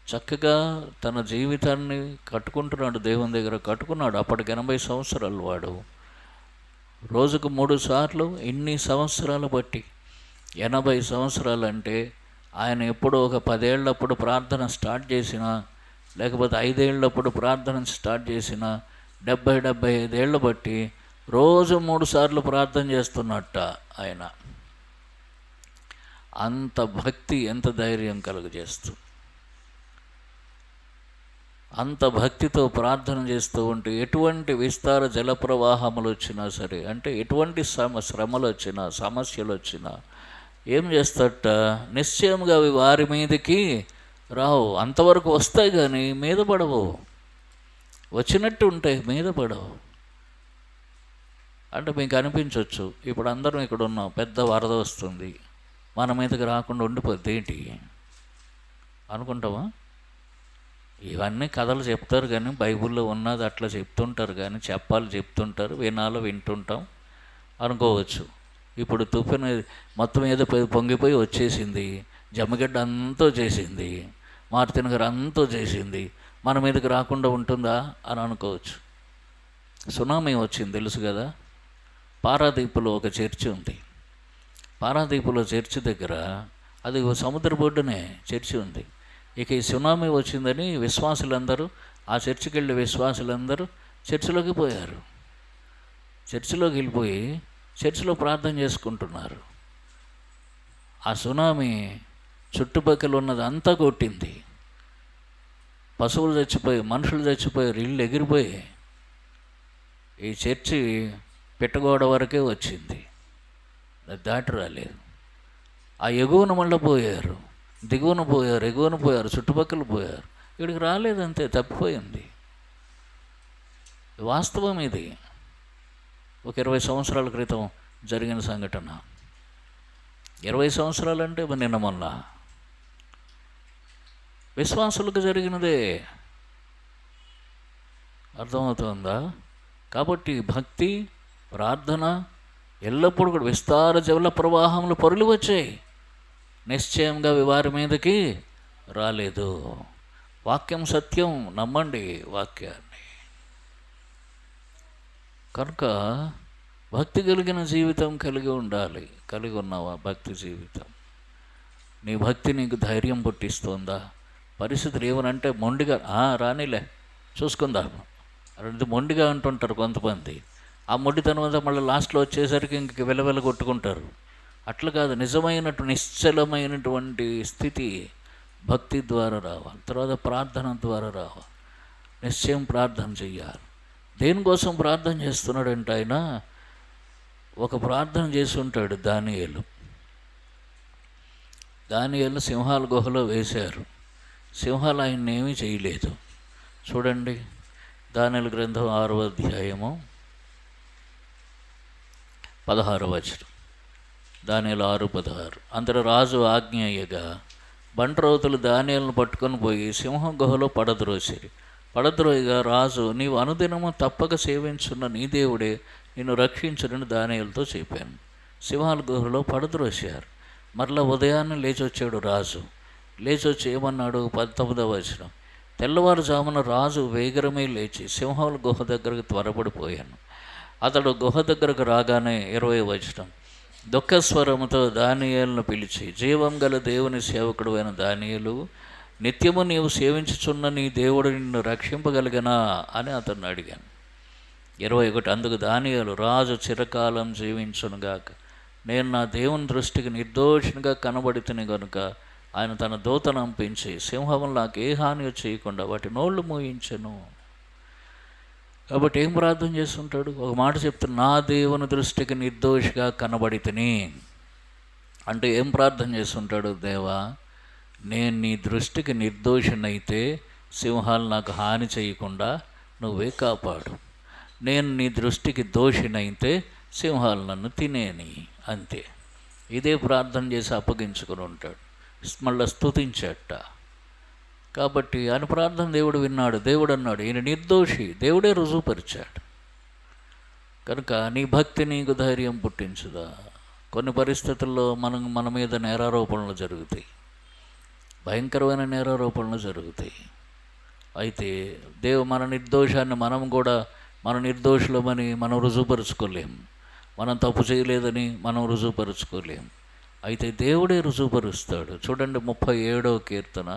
చక్కగా తన జీవితాన్ని కట్టుకుంటున్నాడు, దేవుని దగ్గర కట్టుకున్నాడు. అప్పటికి 80 సంవత్సరాలు వాడు. రోజుకు 3 సార్లు, ఇన్ని సంవత్సరాలు బట్టి 80 సంవత్సరాలు అంటే ఆయన ఎప్పుడో ఒక 10 ఏళ్ళప్పుడు ప్రార్థన స్టార్ట్ చేసినా, లేకపోతే 5 ఏళ్ళప్పుడు ప్రార్థన స్టార్ట్ చేసినా, 70-75 ఏళ్ళు బట్టి రోజు 3 సార్లు ప్రార్థన చేస్తున్నట్ట ఆయన. అంత భక్తి ఎంత ధైర్యం కలుగజేస్తుంది. అంత భక్తితో ప్రార్థన చేస్తూ ఉంటే ఎటువంటి విస్తార జల ప్రవాహములు వచ్చినా సరే, అంటే ఎటువంటి శ్రమలు వచ్చినా, సమస్యలు వచ్చినా ఏం చేస్తాడట? నిశ్చయంగా అవి వారి మీదకి రావు. అంతవరకు వస్తాయి కానీ మీద పడవు. వచ్చినట్టు ఉంటాయి, మీద పడవు. అంటే మీకు అనిపించవచ్చు, ఇప్పుడు అందరం ఇక్కడ ఉన్నాం, పెద్ద వరద వస్తుంది, మన మీదకి రాకుండా ఉండిపోద్ది ఏంటి అనుకుంటామా? ఇవన్నీ కథలు చెప్తారు కానీ, బైబిల్లో ఉన్నది అట్లా చెప్తుంటారు కానీ, చెప్తుంటారు, వింటుంటాం అనుకోవచ్చు. ఇప్పుడు తుఫాను మొత్తం ఏదో పొంగిపోయి వచ్చేసింది, జమ్మగడ్డ అంతా చేసింది, మార్తినగర్ అంతా చేసింది, మన మీదకి రాకుండా ఉంటుందా అని అనుకోవచ్చు. సునామీ వచ్చింది తెలుసు కదా. పారాదీపులో ఒక చర్చి ఉంది. పారాదీపులో చర్చి దగ్గర, అది సముద్ర బొడ్డునే చర్చి ఉంది. ఇక ఈ సునామీ వచ్చిందని విశ్వాసులందరూ, ఆ చర్చికి వెళ్ళే విశ్వాసులందరూ చర్చిలోకి పోయారు. చర్చిలోకి వెళ్ళిపోయి చర్చిలో ప్రార్థన చేసుకుంటున్నారు. ఆ సునామీ చుట్టుపక్కల ఉన్నది అంతా కొట్టింది. పశువులు చచ్చిపోయి, మనుషులు చచ్చిపోయారు, ఇళ్ళు ఎగిరిపోయి ఈ చర్చి పెట్టగోడ వరకే వచ్చింది, దాటి రాలేదు. ఆ ఎగువన మళ్ళీ పోయారు, దిగువన పోయారు, ఎగువన పోయారు, చుట్టుపక్కల పోయారు, ఇక్కడికి రాలేదంతే, తప్పిపోయింది. వాస్తవం ఇది. ఒక 20 సంవత్సరాల క్రితం జరిగిన సంఘటన. 20 సంవత్సరాలు అంటే నిన్న మొన్న విశ్వాసులకు జరిగినదే. అర్థమవుతుందా? కాబట్టి భక్తి, ప్రార్థన ఎల్లప్పుడూ కూడా విస్తార జల ప్రవాహంలో పొరలు వచ్చాయి, నిశ్చయంగా వారి మీదకి రాలేదు. వాక్యం సత్యం, నమ్మండి వాక్యాన్ని. కనుక భక్తి కలిగిన జీవితం కలిగి ఉండాలి. కలిగి ఉన్నావా భక్తి జీవితం? నీ భక్తి నీకు ధైర్యం పుట్టిస్తుందా? పరిస్థితులు ఏమనంటే మొండిగా రానిలే చూసుకుందాం అది మొండిగా అంటుంటారు కొంతమంది. ఆ మొండితనం అంతా మళ్ళీ లాస్ట్లో వచ్చేసరికి ఇంక వెలవెల కొట్టుకుంటారు. అట్లా కాదు, నిశ్చలమైనటువంటి స్థితి భక్తి ద్వారా రావాలి. తర్వాత ప్రార్థన ద్వారా రావాలి. నిశ్చయం ప్రార్థన చెయ్యాలి. దేనికోసం ప్రార్థన చేస్తున్నాడంటే ఆయన ఒక ప్రార్థన చేసి ఉంటాడు. దానియేలు సింహాల గుహలో వేశారు. సింహాలు ఆయన్ని ఏమీ చేయలేదు. చూడండి, దానియేలు గ్రంథం 6వ అధ్యాయము 16వ వచనం. దానియేలు 6:16. అంతటా రాజు ఆజ్ఞ అయ్యగా బంట్రౌతులు దానియేలును పట్టుకొని పోయి సింహం గుహలో పడద్రోయగా రాజు, నీవు అనుదినము తప్పక సేవించున్న నీ దేవుడే నిన్ను రక్షించునని దానియేలుతో చెప్పాను. సింహాల గుహలో పడద్రోశారు. మరలా ఉదయాన్నే లేచి వచ్చాడు రాజు. లేచి వచ్చి ఏమన్నాడు? 19వ వచనం. తెల్లవారుజామున రాజు వేగరమే లేచి సింహాల గుహ దగ్గరకు త్వరపడిపోయాను. అతడు గుహ దగ్గరకు రాగానే 20వ వచనం, దుఃఖస్వరముతో దానియేలును పిలిచి, జీవం గల దేవుని సేవకుడు అయిన దానియేలు, నిత్యము నీవు సేవించుచున్న నీ దేవుడు నిన్ను రక్షింపగలిగనా అని అతన్ని అడిగాను. 21. అందుకు దానియేలు, రాజు చిరకాలం జీవించునుగాక, నేను నా దేవుని దృష్టికి నిర్దోషినిగా కనబడితిని గనుక ఆయన తన దూతను పంపించి సింహములు నాకు ఏ హాని చేయకుండా వాటి నోళ్ళు మూయించెను. కాబట్టి ఏం ప్రార్థన చేస్తుంటాడు? ఒక మాట చెప్తాను, నా దేవుని దృష్టికి నిర్దోషిగా కనబడితిని అంటే ఏం ప్రార్థన చేస్తుంటాడు? దేవా, నేను నీ దృష్టికి నిర్దోషినైతే సింహాలు నాకు హాని చేయకుండా నువ్వే కాపాడు. నేను నీ దృష్టికి దోషినైతే సింహాలు నన్ను తినేని. అంతే. ఇదే ప్రార్థన చేసి అప్పగించుకుని ఉంటాడు. మళ్ళీ స్తుతించట. కాబట్టి ఆయన ప్రార్థన దేవుడు విన్నాడు. దేవుడు అన్నాడు, ఈయన నిర్దోషి. దేవుడే రుజువుపరిచాడు. కనుక నీ భక్తి నీకు ధైర్యం పుట్టించుదా? కొన్ని పరిస్థితుల్లో మన మీద నేరారోపణలు జరుగుతాయి, భయంకరమైన నేరారోపణలు జరుగుతాయి. అయితే మన నిర్దోషాన్ని మన నిర్దోషులమని మనం రుజువుపరుచుకోలేం. మనం తప్పు చేయలేదని మనం రుజువుపరుచుకోలేం. అయితే దేవుడే రుజువుపరుస్తాడు. చూడండి, 37వ కీర్తన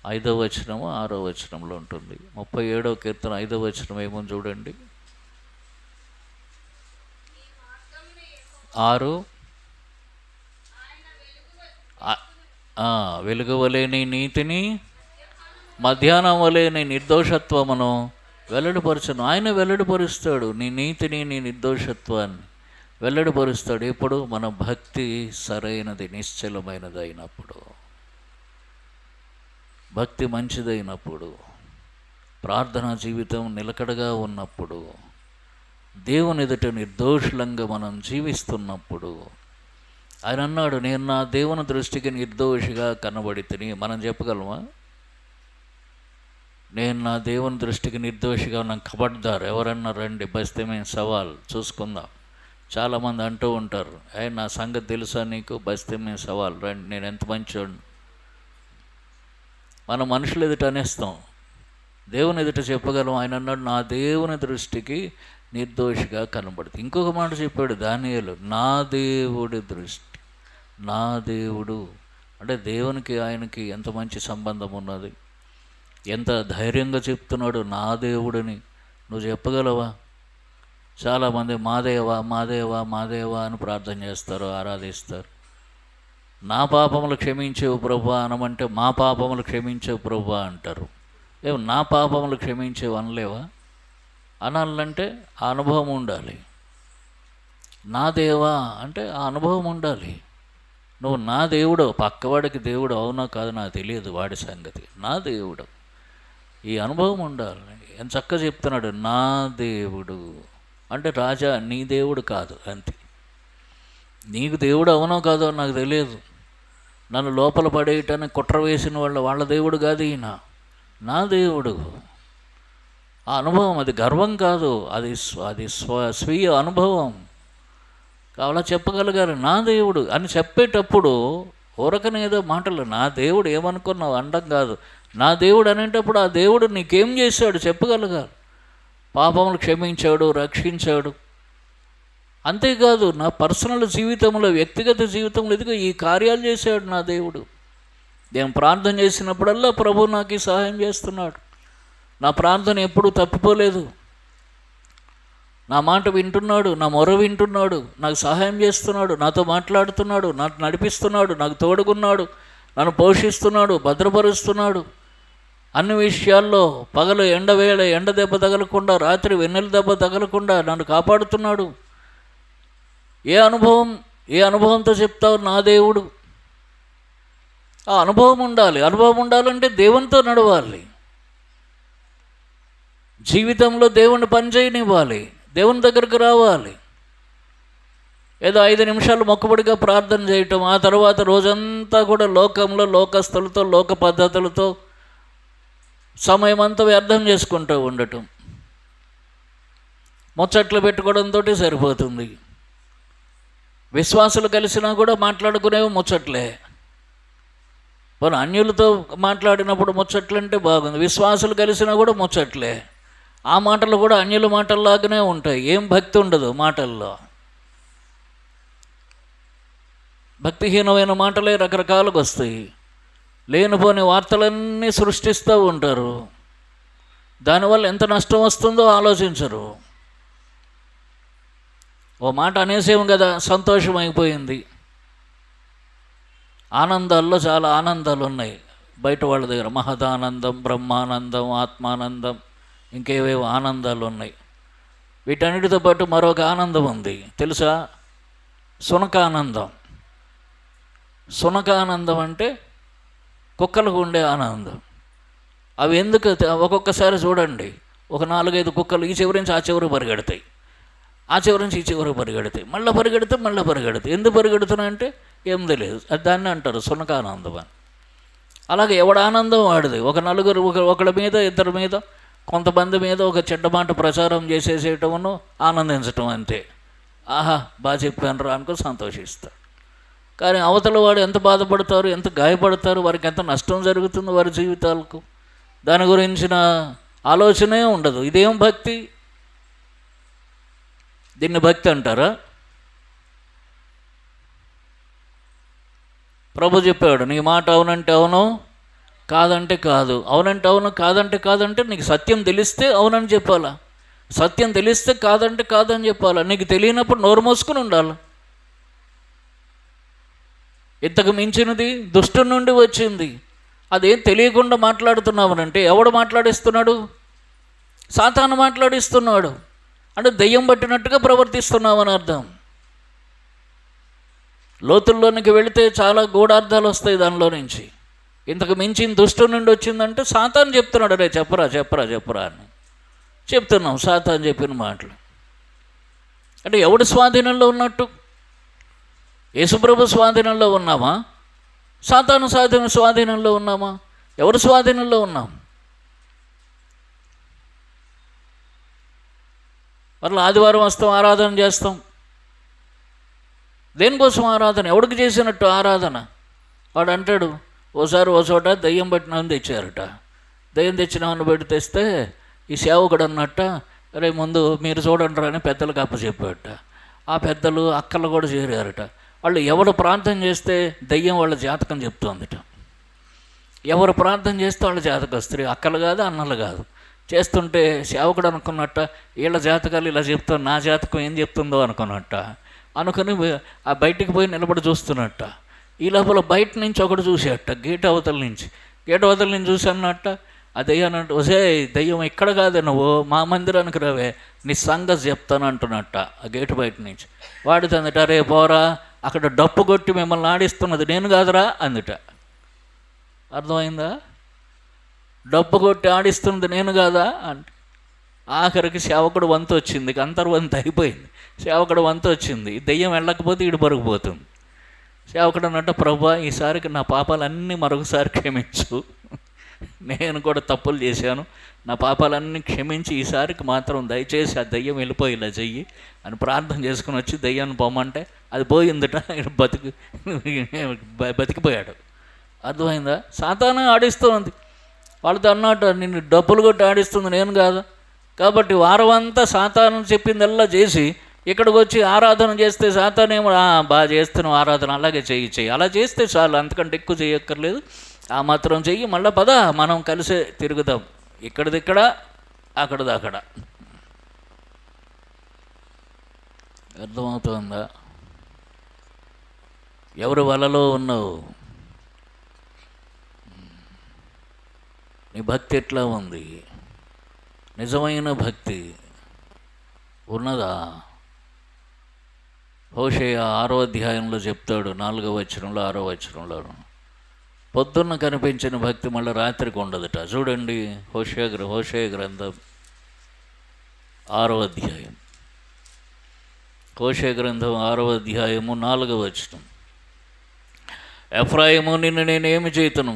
5వ వచనము 6వ వచనంలో ఉంటుంది. 37వ కీర్తన 5వ వచనం ఏమో చూడండి. 6 వెలుగువలే నీ నీతిని, మధ్యాహ్నం వలె నీ నిర్దోషత్వమును వెల్లడిపరచను. ఆయన వెల్లడిపరుస్తాడు నీ నీతిని, నీ నిర్దోషత్వాన్ని వెల్లడిపరుస్తాడు. ఎప్పుడు? మన భక్తి సరైనది, నిశ్చలమైనది అయినప్పుడు, భక్తి మంచిదైనప్పుడు, ప్రార్థనా జీవితం నిలకడగా ఉన్నప్పుడు, దేవుని ఎదుట నిర్దోషులంగా మనం జీవిస్తున్నప్పుడు. ఆయన అన్నాడు, నేను నా దేవుని దృష్టికి నిర్దోషిగా కనబడితిని. మనం చెప్పగలమా? నేను నా దేవుని దృష్టికి నిర్దోషిగా ఉన్నాను. ఖబర్దార్, ఎవరన్నా రండి, బస్తే మేము సవాల్ చూసుకుందాం. చాలామంది అంటూ ఉంటారు, నా సంగతి తెలుసా నీకు, బస్తే మేము సవాల్ రండి, నేను ఎంత మంచోడిని. మనం మనుషులు ఎదుట అనేస్తాం, దేవుని ఎదుట చెప్పగలం. ఆయన అన్నాడు, నా దేవుని దృష్టికి నిర్దోషిగా కనబడుతుంది. ఇంకొక మాట చెప్పాడు దానియేలు, నా దేవుడి దృష్టి. నా దేవుడు అంటే దేవునికి ఆయనకి ఎంత మంచి సంబంధం ఉన్నది, ఎంత ధైర్యంగా చెప్తున్నాడు నా దేవుడిని. నువ్వు చెప్పగలవా? చాలామంది మాదేవా మాదేవా మాదేవా అని ప్రార్థన చేస్తారు, ఆరాధిస్తారు. నా పాపములు క్షమించేవు ప్రభువా అనమంటే మా పాపములు క్షమించేవు ప్రభువా అంటారు. నా పాపములు క్షమించేవు అనలేవా? అనాలంటే ఆ అనుభవం ఉండాలి. నా దేవా అంటే ఆ అనుభవం ఉండాలి. నువ్వు నా దేవుడు, పక్కవాడికి దేవుడు అవునా కాదు నాకు తెలియదు, వాడి సంగతి. నా దేవుడు, ఈ అనుభవం ఉండాలి. ఎంత చక్కగా చెప్తున్నాడు, నా దేవుడు అంటే రాజా నీ దేవుడు కాదు, అంతే. నీకు దేవుడు అవునో కాదో నాకు తెలియదు, నన్ను లోపల పడేయటానికి కుట్ర వేసిన వాళ్ళ దేవుడు కాదు ఈయన, నా దేవుడు. ఆ అనుభవం అది గర్వం కాదు, అది స్వీయ అనుభవం. కావాలా చెప్పగలిగారు నా దేవుడు అని చెప్పేటప్పుడు ఊరకనేదో మాటలు నా దేవుడు ఏమనుకున్నావు అండం కాదు. నా దేవుడు అనేటప్పుడు ఆ దేవుడు నీకేం చేశాడు చెప్పగలగాలి. పాపములు క్షమించాడు, రక్షించాడు. అంతేకాదు నా పర్సనల్ జీవితంలో, వ్యక్తిగత జీవితంలో ఇదిగో ఈ కార్యాలు చేశాడు నా దేవుడు. నేను ప్రార్థన చేసినప్పుడల్లా ప్రభు నాకు ఈ సహాయం చేస్తున్నాడు. నా ప్రార్థన ఎప్పుడూ తప్పిపోలేదు. నా మాట వింటున్నాడు, నా మొర వింటున్నాడు, నాకు సహాయం చేస్తున్నాడు, నాతో మాట్లాడుతున్నాడు, నాకు నడిపిస్తున్నాడు, నాకు తోడుగున్నాడు, నన్ను పోషిస్తున్నాడు, భద్రపరుస్తున్నాడు. అన్ని విషయాల్లో పగలు ఎండవేళ ఎండ దెబ్బ తగలకుండా, రాత్రి వెన్నెల దెబ్బ తగలకుండా నన్ను కాపాడుతున్నాడు. ఏ అనుభవంతో చెప్తావు నా దేవుడు? ఆ అనుభవం ఉండాలి. అనుభవం ఉండాలంటే దేవునితో నడవాలి. జీవితంలో దేవుని పని చేయనివ్వాలి, దేవుని దగ్గరకు రావాలి. ఏదో 5 నిమిషాలు మొక్కుబడిగా ప్రార్థన చేయటం, ఆ తర్వాత రోజంతా కూడా లోకంలో లోకస్తులతో, లోక పద్ధతులతో సమయం అంతా వ్యర్థం చేసుకుంటూ ఉండటం, ముచ్చట్లు పెట్టుకోవడంతో సరిపోతుంది. విశ్వాసులు కలిసినా కూడా మాట్లాడుకునేవి ముచ్చట్లే. పోనీ అన్యులతో మాట్లాడినప్పుడు ముచ్చట్లంటే బాగుంది, విశ్వాసులు కలిసినా కూడా ముచ్చట్లే. ఆ మాటలు కూడా అన్యుల మాటల్లాగానే ఉంటాయి, ఏం భక్తి ఉండదు మాటల్లో. భక్తిహీనమైన మాటలే రకరకాలుగా వస్తాయి. లేనిపోని వార్తలన్నీ సృష్టిస్తూ ఉంటారు. దానివల్ల ఎంత నష్టం వస్తుందో ఆలోచించరు. ఓ మాట అనేసేం కదా, సంతోషం అయిపోయింది. ఆనందాల్లో చాలా ఆనందాలు ఉన్నాయి బయట వాళ్ళ దగ్గర. మహదానందం, బ్రహ్మానందం, ఆత్మానందం, ఇంకేవేవో ఆనందాలు ఉన్నాయి. వీటన్నిటితో పాటు మరొక ఆనందం ఉంది తెలుసా? సునకానందం. సునకానందం అంటే కుక్కలకు ఉండే ఆనందం. అవి ఎందుకు ఒక్కొక్కసారి చూడండి, ఒక 4-5 కుక్కలు ఈ చివరి నుంచి ఆ చివరికి పరిగెడతాయి, ఆ చివరి నుంచి ఈ చివరికి పరిగెడతాయి, మళ్ళీ పరిగెడతాయి. ఎందుకు పరిగెడుతున్నాయంటే ఏం తెలియదు. అది దాన్ని అంటారు సునకానందం అని. అలాగే ఎవడ ఆనందం వాడిది. ఒక నలుగురు ఒకళ్ళ మీద, ఇద్దరి మీద, కొంతమంది మీద ఒక చెడ్డ మాట ప్రచారం చేసేసేయటమును ఆనందించటం అంతే. ఆహా బాగా చెప్పాను రా అనుకో సంతోషిస్తాడు. కానీ అవతల వాడు ఎంత బాధపడతారు, ఎంత గాయపడతారు, వారికి ఎంత నష్టం జరుగుతుంది వారి జీవితాలకు, దాని గురించిన ఆలోచనే ఉండదు. ఇదేం భక్తి? దీన్ని భక్తి అంటారా? ప్రభు చెప్పాడు, నీ మాట అవునంటే అవును, కాదంటే కాదు. అవునంటే అవును, కాదంటే కాదంటే నీకు సత్యం తెలిస్తే అవునని చెప్పాలా, సత్యం తెలిస్తే కాదంటే కాదని చెప్పాలా. నీకు తెలియనప్పుడు నోరు మూసుకుని ఉండాలి. ఇంతకు మించినది దుష్టుడి నుండి వచ్చింది. అదేం తెలియకుండా మాట్లాడుతున్నామనంటే ఎవడు మాట్లాడిస్తున్నాడు? సాతాను మాట్లాడిస్తున్నాడు. అంటే దెయ్యం పట్టినట్టుగా ప్రవర్తిస్తున్నామని అర్థం. లోతుల్లోనికి వెళితే చాలా గూఢార్థాలు వస్తాయి దానిలో నుంచి. ఇంతకు మించిన దుష్టుడి నుండి వచ్చిందంటే సాతాను చెప్తున్నాడు, రే చెప్పరా అని చెప్తున్నాం. సాతాను చెప్పిన మాటలు అంటే ఎవడి స్వాధీనంలో ఉన్నట్టు? యేసుప్రభు స్వాధీనంలో ఉన్నామా? సాతాను స్వాధీనంలో ఉన్నామా? ఎవరి స్వాధీనంలో ఉన్నాం? మరలా ఆదివారం వస్తాం, ఆరాధన చేస్తాం. దేనికోసం ఆరాధన? ఎవడికి చేసినట్టు ఆరాధన? వాడు అంటాడు, ఓసారి ఓ చోట దయ్యం పట్టినవని తెచ్చారట. దయ్యం తెచ్చినవని పెట్టి తెస్తే ఈ సేవకుడు అన్నట్ట, రే ముందు మీరు చూడండి రా అని పెద్దలకు అప్పచెప్పాడట. ఆ పెద్దలు అక్కలు కూడా చేరారట. వాళ్ళు ఎవరు ప్రార్థన చేస్తే దయ్యం వాళ్ళ జాతకం చెప్తోందిట. ఎవరు ప్రార్థన చేస్తే వాళ్ళ జాతకం, స్త్రీ అక్కలు కాదు, అన్నలు కాదు. చేస్తుంటే సేవకుడు అనుకున్నట్ట, వీళ్ళ జాతకాలు ఇలా చెప్తాను, నా జాతకం ఏం చెప్తుందో అనుకున్నట్ట. అనుకుని ఆ బయటికి పోయి నిలబడి చూస్తున్నట్ట. ఈ లోపల బయట నుంచి ఒకటి చూసేట, గేట్ అవతల నుంచి చూసి అన్నట్ట, ఆ దయ్యానంట, ఒసే దయ్యం ఇక్కడ కాదే, నువ్వు మా మందిరానికి రావే, నీ సంగతి చెప్తాను అంటున్నట్ట ఆ గేటు బయట నుంచి. వాడి తందట, రే పోరా, అక్కడ డప్పు కొట్టి మిమ్మల్ని ఆడిస్తున్నది నేను కాదురా అందుట. అర్థమైందా? డప్పు కొట్టి ఆడిస్తున్నది నేను కాదా అంటే ఆఖరికి సేవకుడు వంతు వచ్చింది, అంతర్వంతు అయిపోయింది. సేవకుడు వంతు వచ్చింది, దెయ్యం వెళ్ళకపోతే ఈడు పరుగుపోతుంది. సేవకుడు అన్నట్టు, ప్రభా ఈసారికి నా పాపాలన్నీ మరొకసారి క్షమించు, నేను కూడా తప్పులు చేశాను, నా పాపాలన్నీ క్షమించి ఈసారికి మాత్రం దయచేసి ఆ దయ్యం వెళ్ళిపోయేలా చెయ్యి అని ప్రార్థన చేసుకుని వచ్చి దయ్యాన్ని పోమంటే అది పోయిందట. బతికిపోయాడు. అర్థమైందా? సాతాను ఆడిస్తూ ఉంది. వాళ్ళతో అన్నట్టు నిన్ను డబ్బులు కొట్టి ఆడిస్తుంది నేను కాదు. కాబట్టి వారం అంతా సాతాను చెప్పిందల్లా చేసి ఇక్కడికి వచ్చి ఆరాధన చేస్తే సాతానేమో బాగా చేస్తున్నావు ఆరాధన, అలాగే చెయ్యి అలా చేస్తే చాలు, అంతకంటే ఎక్కువ చేయక్కర్లేదు, ఆ మాత్రం చెయ్యి, మళ్ళీ పద మనం కలిసే తిరుగుదాం, ఇక్కడిదిక్కడ అక్కడిది అక్కడ. అర్థమవుతుందా? ఎవరి వలలో ఉన్నావు? నీ భక్తి ఎట్లా ఉంది? నిజమైన భక్తి ఉన్నదా? హోషేయ 6వ అధ్యాయంలో చెప్తాడు, 4వ వచనంలో 6వ వచనంలో, పొద్దున్న కనిపించిన భక్తి మళ్ళీ రాత్రికి ఉండదుట. చూడండి, హోషేయ గ్రంథం 6వ అధ్యాయం, హోషేయ గ్రంథం 6వ అధ్యాయము 4వ వచనం. ఎఫ్రాయిము, నిన్ను నేనేమి చేతును,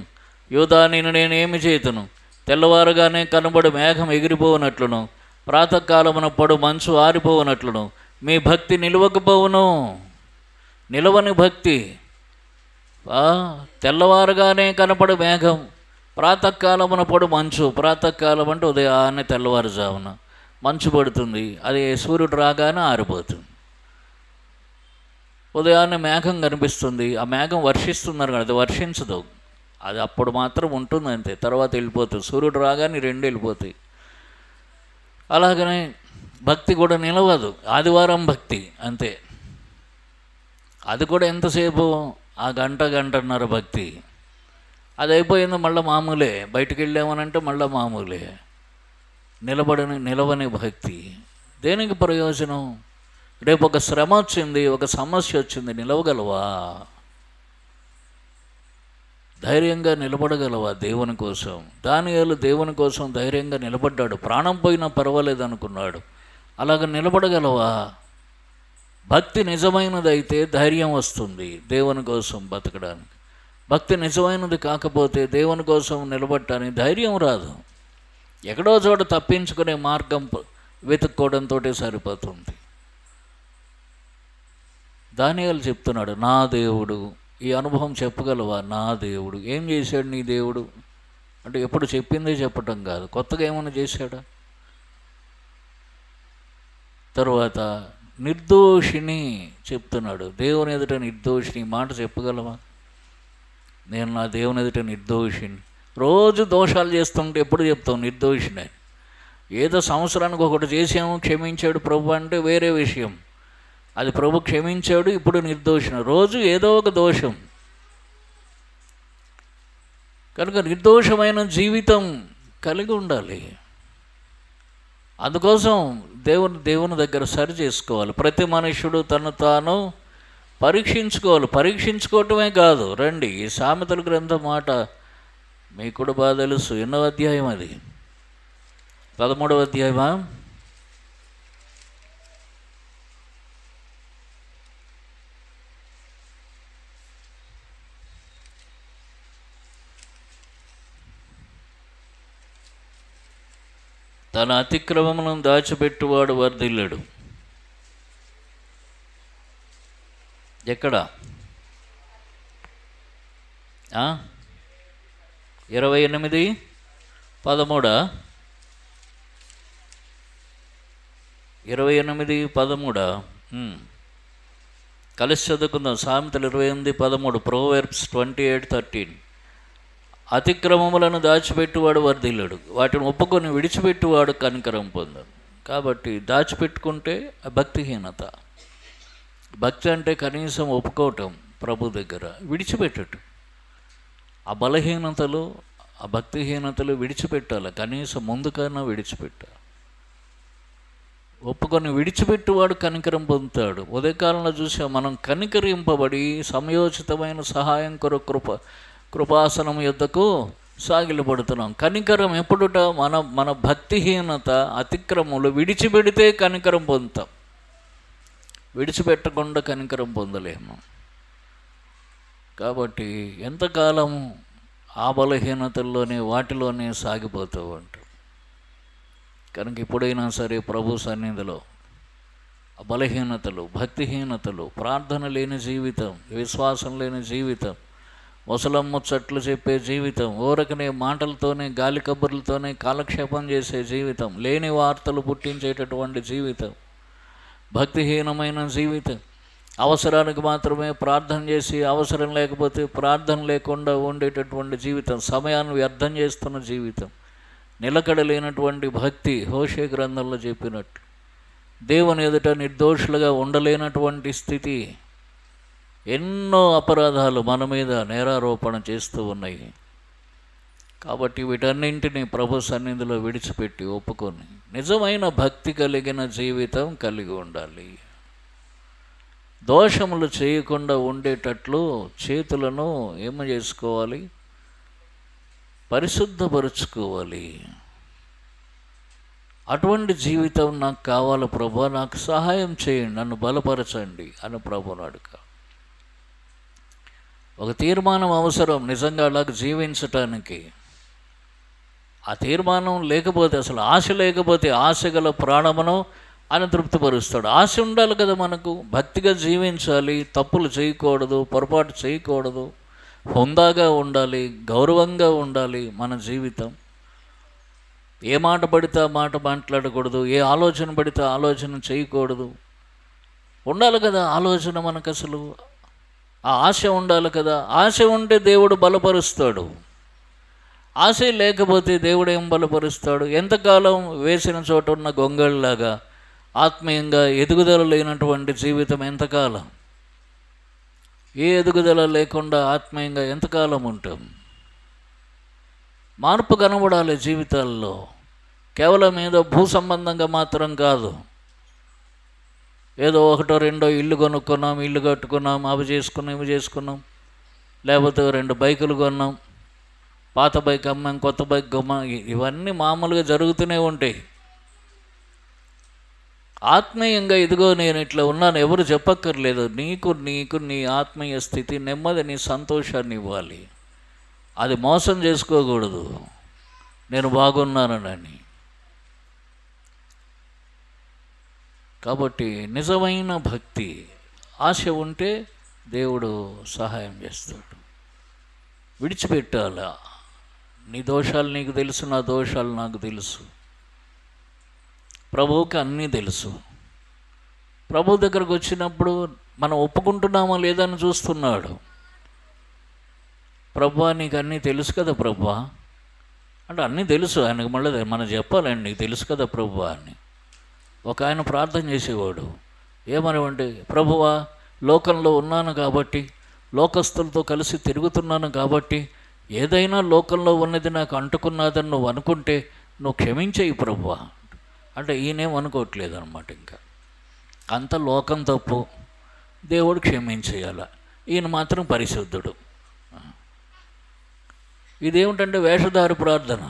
యూదా నిన్ను నేనేమి చేతును, తెల్లవారుగానే కనబడి మేఘం ఎగిరిపోవునట్లును, ప్రాతకాలమున పడు మంచు ఆరిపోవునట్లును మీ భక్తి నిలవకపోవును. నిలవని భక్తి. తెల్లవారుగానే కనపడు మేఘం, ప్రాతకాలమున పడు మంచు. ప్రాతకాలం అంటే ఉదయాన్నే తెల్లవారుజామున మంచు పడుతుంది, అది సూర్యుడు రాగానే ఆరిపోతుంది. ఉదయాన్నే మేఘం కనిపిస్తుంది, ఆ మేఘం వర్షిస్తున్నారు కదా, అది వర్షించదు, అది అప్పుడు మాత్రం ఉంటుంది అంతే, తర్వాత వెళ్ళిపోతుంది. సూర్యుడు రాగానే రెండు వెళ్ళిపోతాయి. అలాగనే భక్తి కూడా నిలవదు. ఆదివారం భక్తి అంతే, అది కూడా ఎంతసేపు, ఆ గంటన్నర భక్తి, అది అయిపోయింది మళ్ళీ మామూలే. బయటికి వెళ్ళామనంటే మళ్ళీ మామూలే. నిలవని భక్తి దేనికి ప్రయోజనం? రేపు ఒక శ్రమ వచ్చింది, ఒక సమస్య వచ్చింది, నిలవగలవా? ధైర్యంగా నిలబడగలవా దేవుని కోసం? దానియేలు దేవుని కోసం ధైర్యంగా నిలబడ్డాడు, ప్రాణం పోయినా పర్వాలేదు అనుకున్నాడు. అలాగ నిలబడగలవా? భక్తి నిజమైనదైతే ధైర్యం వస్తుంది దేవుని కోసం బతకడానికి. భక్తి నిజమైనది కాకపోతే దేవుని కోసం నిలబడటానికి ధైర్యం రాదు. ఎక్కడో చోట తప్పించుకునే మార్గం వెతుక్కోవడంతో సరిపోతుంది. దానియేలు చెప్తున్నాడు, నా దేవుడు. ఈ అనుభవం చెప్పగలవా? నా దేవుడు ఏం చేశాడు? నీ దేవుడు అంటే ఎప్పుడు చెప్పిందే చెప్పటం కాదు, కొత్తగా ఏమైనా చేశాడా? తరువాత నిర్దోషిని చెప్తున్నాడు, దేవుని ఎదుట నిర్దోషిని. మాట చెప్పగలవా? నేను నా దేవుని ఎదుట నిర్దోషిని. రోజు దోషాలు చేస్తుంటే ఎప్పుడు చెప్తాం నిర్దోషిని? ఏదో సంవత్సరానికి ఒకటి చేసాము, క్షమించాడు ప్రభు అంటే వేరే విషయం, అది ప్రభు క్షమించాడు, ఇప్పుడు నిర్దోషిని. రోజు ఏదో ఒక దోషం. కనుక నిర్దోషమైన జీవితం కలిగి ఉండాలి. అందుకోసం దేవుని దగ్గర సరి చేసుకోవాలి. ప్రతి మనుష్యుడు తను తాను పరీక్షించుకోవాలి. పరీక్షించుకోవటమే కాదు, రండి ఈ సామెతల గ్రంథం మాట మీకు కూడా బాగా తెలుసు. ఎన్నో అధ్యాయం అది? 13వ అధ్యాయమా? తన అతిక్రమములను దాచిపెట్టువాడు వర్ధిల్లడు. ఎక్కడ? 28:13 28:13 కలిసి చదువుకుందాం. సామెతలు 28:13, ప్రోవెర్బ్స్ 28:13. అతిక్రమములను దాచిపెట్టువాడు వర్ధిల్లుడు, వాటిని ఒప్పుకొని విడిచిపెట్టువాడు కనికరం పొందడు. కాబట్టి దాచిపెట్టుకుంటే భక్తిహీనత. భక్తి అంటే కనీసం ఒప్పుకోవటం ప్రభు దగ్గర, విడిచిపెట్టటం. ఆ బలహీనతలు, ఆ భక్తిహీనతలు విడిచిపెట్టాలి. కనీసం ముందుకన్నా విడిచిపెట్టాలి. ఒప్పుకొని విడిచిపెట్టువాడు కనికరం పొందుతాడు. ఉదయకాలంలో చూసా మనం, కనికరింపబడి సమయోచితమైన సహాయం కొరకు కృపాసనం యుద్ధకు సాగిలపడుతున్నాం. కనికరం ఎప్పుడుట? మన భక్తిహీనత, అతిక్రమములు విడిచిపెడితే కనికరం పొందుతాం. విడిచిపెట్టకుండా కనికరం పొందలేము. కాబట్టి ఎంతకాలం ఆ బలహీనతల్లోనే వాటిలోనే సాగిపోతూ ఉంటాం. కనుక ఎప్పుడైనా సరే ప్రభు సన్నిధిలో బలహీనతలు, భక్తిహీనతలు, ప్రార్థన లేని జీవితం, విశ్వాసం లేని జీవితం, ముసలమ్ముచ్చట్లు చెప్పే జీవితం, ఊరకనే మాటలతోనే గాలి కబుర్లతోనే కాలక్షేపం చేసే జీవితం, లేని వార్తలు పుట్టించేటటువంటి జీవితం, భక్తిహీనమైన జీవితం, అవసరానికి మాత్రమే ప్రార్థన చేసి అవసరం లేకపోతే ప్రార్థన లేకుండా ఉండేటటువంటి జీవితం, సమయాన్ని వ్యర్థం చేస్తున్న జీవితం, నిలకడ లేనటువంటి భక్తి, హోషే గ్రంథంలో చెప్పినట్టు దేవుని ఎదుట నిర్దోషులుగా ఉండలేనటువంటి స్థితి, ఎన్నో అపరాధాలు మన మీద నేరారోపణ చేస్తూ ఉన్నాయి. కాబట్టి వీటన్నింటినీ ప్రభు సన్నిధిలో విడిచిపెట్టి ఒప్పుకొని నిజమైన భక్తి కలిగిన జీవితం కలిగి ఉండాలి. దోషములు చేయకుండా ఉండేటట్లు చేతులను ఏమ చేసుకోవాలి, పరిశుద్ధపరుచుకోవాలి. అటువంటి జీవితం నాకు కావాలి ప్రభు, నాకు సహాయం చేయండి, నన్ను బలపరచండి అని ప్రభుని అడుగు. ఒక తీర్మానం అవసరం నిజంగా అలాగ జీవించటానికి. ఆ తీర్మానం లేకపోతే, అసలు ఆశ లేకపోతే, ఆశ గల ప్రాణమును ఆయన తృప్తిపరుస్తాడు. ఆశ ఉండాలి కదా మనకు, భక్తిగా జీవించాలి, తప్పులు చేయకూడదు, పొరపాటు చేయకూడదు, హుందాగా ఉండాలి, గౌరవంగా ఉండాలి మన జీవితం. ఏ మాట పడితే ఆ మాట మాట్లాడకూడదు, ఏ ఆలోచన పడితే ఆలోచన చేయకూడదు. ఉండాలి కదా ఆలోచన మనకు, అసలు ఆ ఆశ ఉండాలి కదా. ఆశ ఉంటే దేవుడు బలపరుస్తాడు, ఆశ లేకపోతే దేవుడు ఏం బలపరుస్తాడు? ఎంతకాలం వేసిన చోట ఉన్న గొంగళిలాగా ఆత్మీయంగా ఎదుగుదల లేనటువంటి జీవితం ఎంతకాలం? ఏ ఎదుగుదల లేకుండా ఆత్మీయంగా ఎంతకాలం ఉంటాం? మార్పు కనబడాలి జీవితాల్లో, కేవలం ఏదో భూ సంబంధంగా మాత్రం కాదు. ఏదో ఒకటో రెండో ఇల్లు కొనుక్కున్నాం, ఇల్లు కట్టుకున్నాం, అవి చేసుకున్నాం, ఇవి చేసుకున్నాం, లేకపోతే 2 బైకులు కొన్నాం, పాత బైక్ అమ్మాం, కొత్త బైక్ కొన్నాం, ఇవన్నీ మామూలుగా జరుగుతూనే ఉంటాయి. ఆత్మీయంగా ఇదిగో నేను ఇట్లా ఉన్నాను ఎవరు చెప్పక్కర్లేదు. నీకు నీ ఆత్మీయ స్థితి, నెమ్మది, నీ సంతోషాన్ని ఇవ్వాలి. అది మోసం చేసుకోకూడదు, నేను బాగున్నానని. కాబట్టి నిజమైన భక్తి, ఆశ ఉంటే దేవుడు సహాయం చేస్తాడు. విడిచిపెట్టాలా. నీ దోషాలు నీకు తెలుసు, నా దోషాలు నాకు తెలుసు. ప్రభువుకి అన్నీ తెలుసు. ప్రభు దగ్గరకు వచ్చినప్పుడు మనం ఒప్పుకుంటున్నామో లేదని చూస్తున్నాడు. ప్రభువా నీకు అన్నీ తెలుసు కదా ప్రభువా అంటే, అన్నీ తెలుసు ఆయనకు. మళ్ళీ మనం చెప్పాలండి నీకు తెలుసు కదా ప్రభువా అని. ఒక ఆయన ప్రార్థన చేసేవాడు, ఏమనివ్వండి, ప్రభువా లోకంలో ఉన్నాను కాబట్టి, లోకస్తులతో కలిసి తిరుగుతున్నాను కాబట్టి, ఏదైనా లోకంలో ఉన్నది నాకు అంటుకున్నదని నువ్వు అనుకుంటే నువ్వు క్షమించేయి ప్రభువా అంటే, ఈయనేం అనుకోవట్లేదు అనమాట. ఇంకా అంత లోకం తప్పు, దేవుడు క్షమించేయాల, ఈయన మాత్రం పరిశుద్ధుడు. ఇదేమిటంటే వేషధారి ప్రార్థన.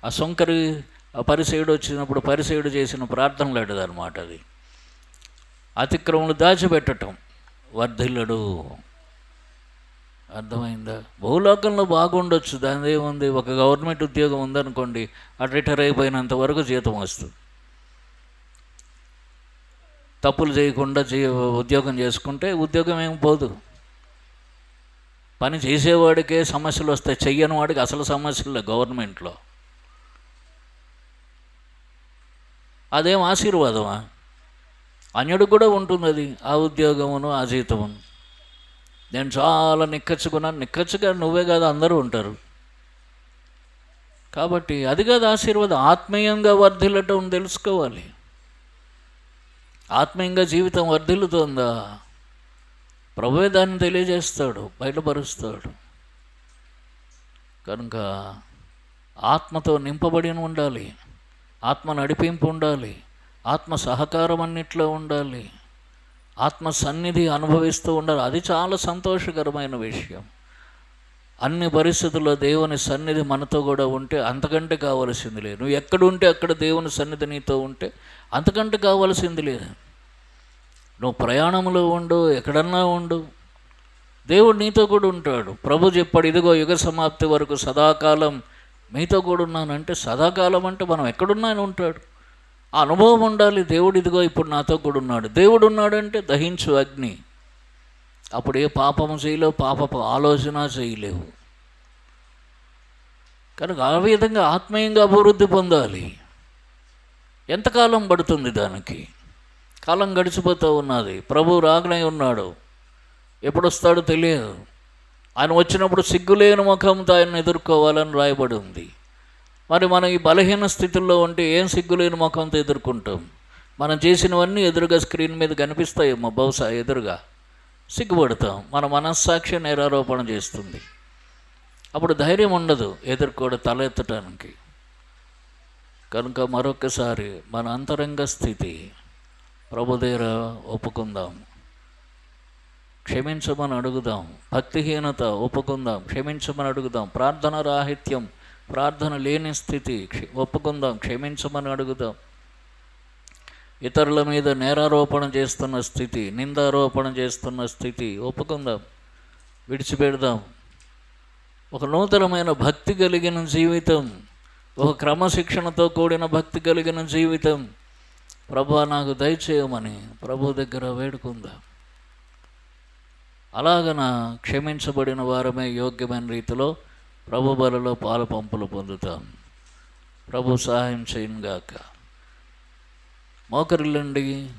ఆ సొంకరి పరిసేయుడు వచ్చినప్పుడు పరిసేయుడు చేసిన ప్రార్థన లాంటిదన్నమాట అది. అతిక్రమలు దాచిపెట్టడం, వర్ధిల్లడు. అర్థమైందా? భూలోకంలో బాగుండొచ్చు, దాని ఏముంది. ఒక గవర్నమెంట్ ఉద్యోగం ఉందనుకోండి, అటు రిటైర్ అయిపోయినంత వరకు జీతం వస్తుంది. తప్పులు చేయకుండా ఉద్యోగం చేసుకుంటే ఉద్యోగం ఏం పోదు. పని చేసేవాడికే సమస్యలు వస్తాయి, చెయ్యని వాడికి అసలు సమస్యలు గవర్నమెంట్లో. అదేం ఆశీర్వాదమా? అన్యుడు కూడా ఉంటుంది అది, ఆ ఉద్యోగమును ఆ జీతమును. నేను చాలా నిక్కచ్చుగా నువ్వే కాదు అందరూ ఉంటారు. కాబట్టి అది కాదు ఆశీర్వాదం. ఆత్మీయంగా వర్ధిల్లటం తెలుసుకోవాలి. ఆత్మీయంగా జీవితం వర్ధిల్లుతోందా? ప్రభువే దాన్ని తెలియజేస్తాడు, బయటపరుస్తాడు. కనుక ఆత్మతో నింపబడి ఉండాలి, ఆత్మ నడిపింపు ఉండాలి, ఆత్మ సహకారం అన్నిట్లో ఉండాలి, ఆత్మ సన్నిధి అనుభవిస్తూ ఉండాలి. అది చాలా సంతోషకరమైన విషయం. అన్ని పరిస్థితుల్లో దేవుని సన్నిధి మనతో కూడా ఉంటే అంతకంటే కావాల్సింది లేదు. నువ్వు ఎక్కడుంటే అక్కడ దేవుని సన్నిధి నీతో ఉంటే అంతకంటే కావాల్సింది లేదు. నువ్వు ప్రయాణంలో ఉండు, ఎక్కడన్నా ఉండు, దేవుడు నీతో కూడా ఉంటాడు. ప్రభు చెప్పాడు, ఇదిగో యుగ సమాప్తి వరకు సదాకాలం మీతో కూడా ఉన్నానంటే, సదాకాలం అంటే మనం ఎక్కడున్నా ఆయన ఉంటాడు. ఆ అనుభవం ఉండాలి. దేవుడు ఇదిగో ఇప్పుడు నాతో కూడా ఉన్నాడు. దేవుడు ఉన్నాడంటే దహించు అగ్ని. అప్పుడు ఏ పాపము చేయలేవు, పాపపు ఆలోచన చేయలేవు. కనుక ఆ విధంగా ఆత్మీయంగా అభివృద్ధి పొందాలి. ఎంతకాలం పడుతుంది దానికి? కాలం గడిచిపోతూ ఉన్నది. ప్రభు రాగనై ఉన్నాడు. ఎప్పుడు వస్తాడో తెలియదు. ఆయన వచ్చినప్పుడు సిగ్గులేని ముఖంతో ఆయన ఎదుర్కోవాలని రాయబడి ఉంది. మరి మనం ఈ బలహీన స్థితిలో ఉంటే ఏం సిగ్గులేని ముఖంతో ఎదుర్కొంటాం? మనం చేసినవన్నీ ఎదురుగా స్క్రీన్ మీద కనిపిస్తాయేమో బహుశా, ఎదురుగా సిగ్గుపడతాం. మన మనస్సాక్షి నేరారోపణ చేస్తుంది. అప్పుడు ధైర్యం ఉండదు ఎదుర్కోవడం, తల ఎత్తటానికి. కనుక మరొకసారి మన అంతరంగ స్థితి ప్రభు దగ్గర ఒప్పుకుందాం, క్షమించమని అడుగుదాం. భక్తిహీనత ఒప్పుకుందాం, క్షమించమని అడుగుదాం. ప్రార్థన రాహిత్యం, ప్రార్థన లేని స్థితి ఒప్పుకుందాం, క్షమించమని అడుగుదాం. ఇతరుల మీద నేరారోపణ చేస్తున్న స్థితి, నిందారోపణ చేస్తున్న స్థితి ఒప్పుకుందాం, విడిచిపెడదాం. ఒక నూతనమైన భక్తి కలిగిన జీవితం, ఒక క్రమశిక్షణతో కూడిన భక్తి కలిగిన జీవితం ప్రభువా నాకు దయచేయమని ప్రభు దగ్గర వేడుకుందాం. అలాగన క్షమించబడిన వారమే యోగ్యమైన రీతిలో ప్రభు బలలో పాలు పంపులు పొందుతాం. ప్రభు సహాయం చేయనుగాక. మోకరిల్లండి.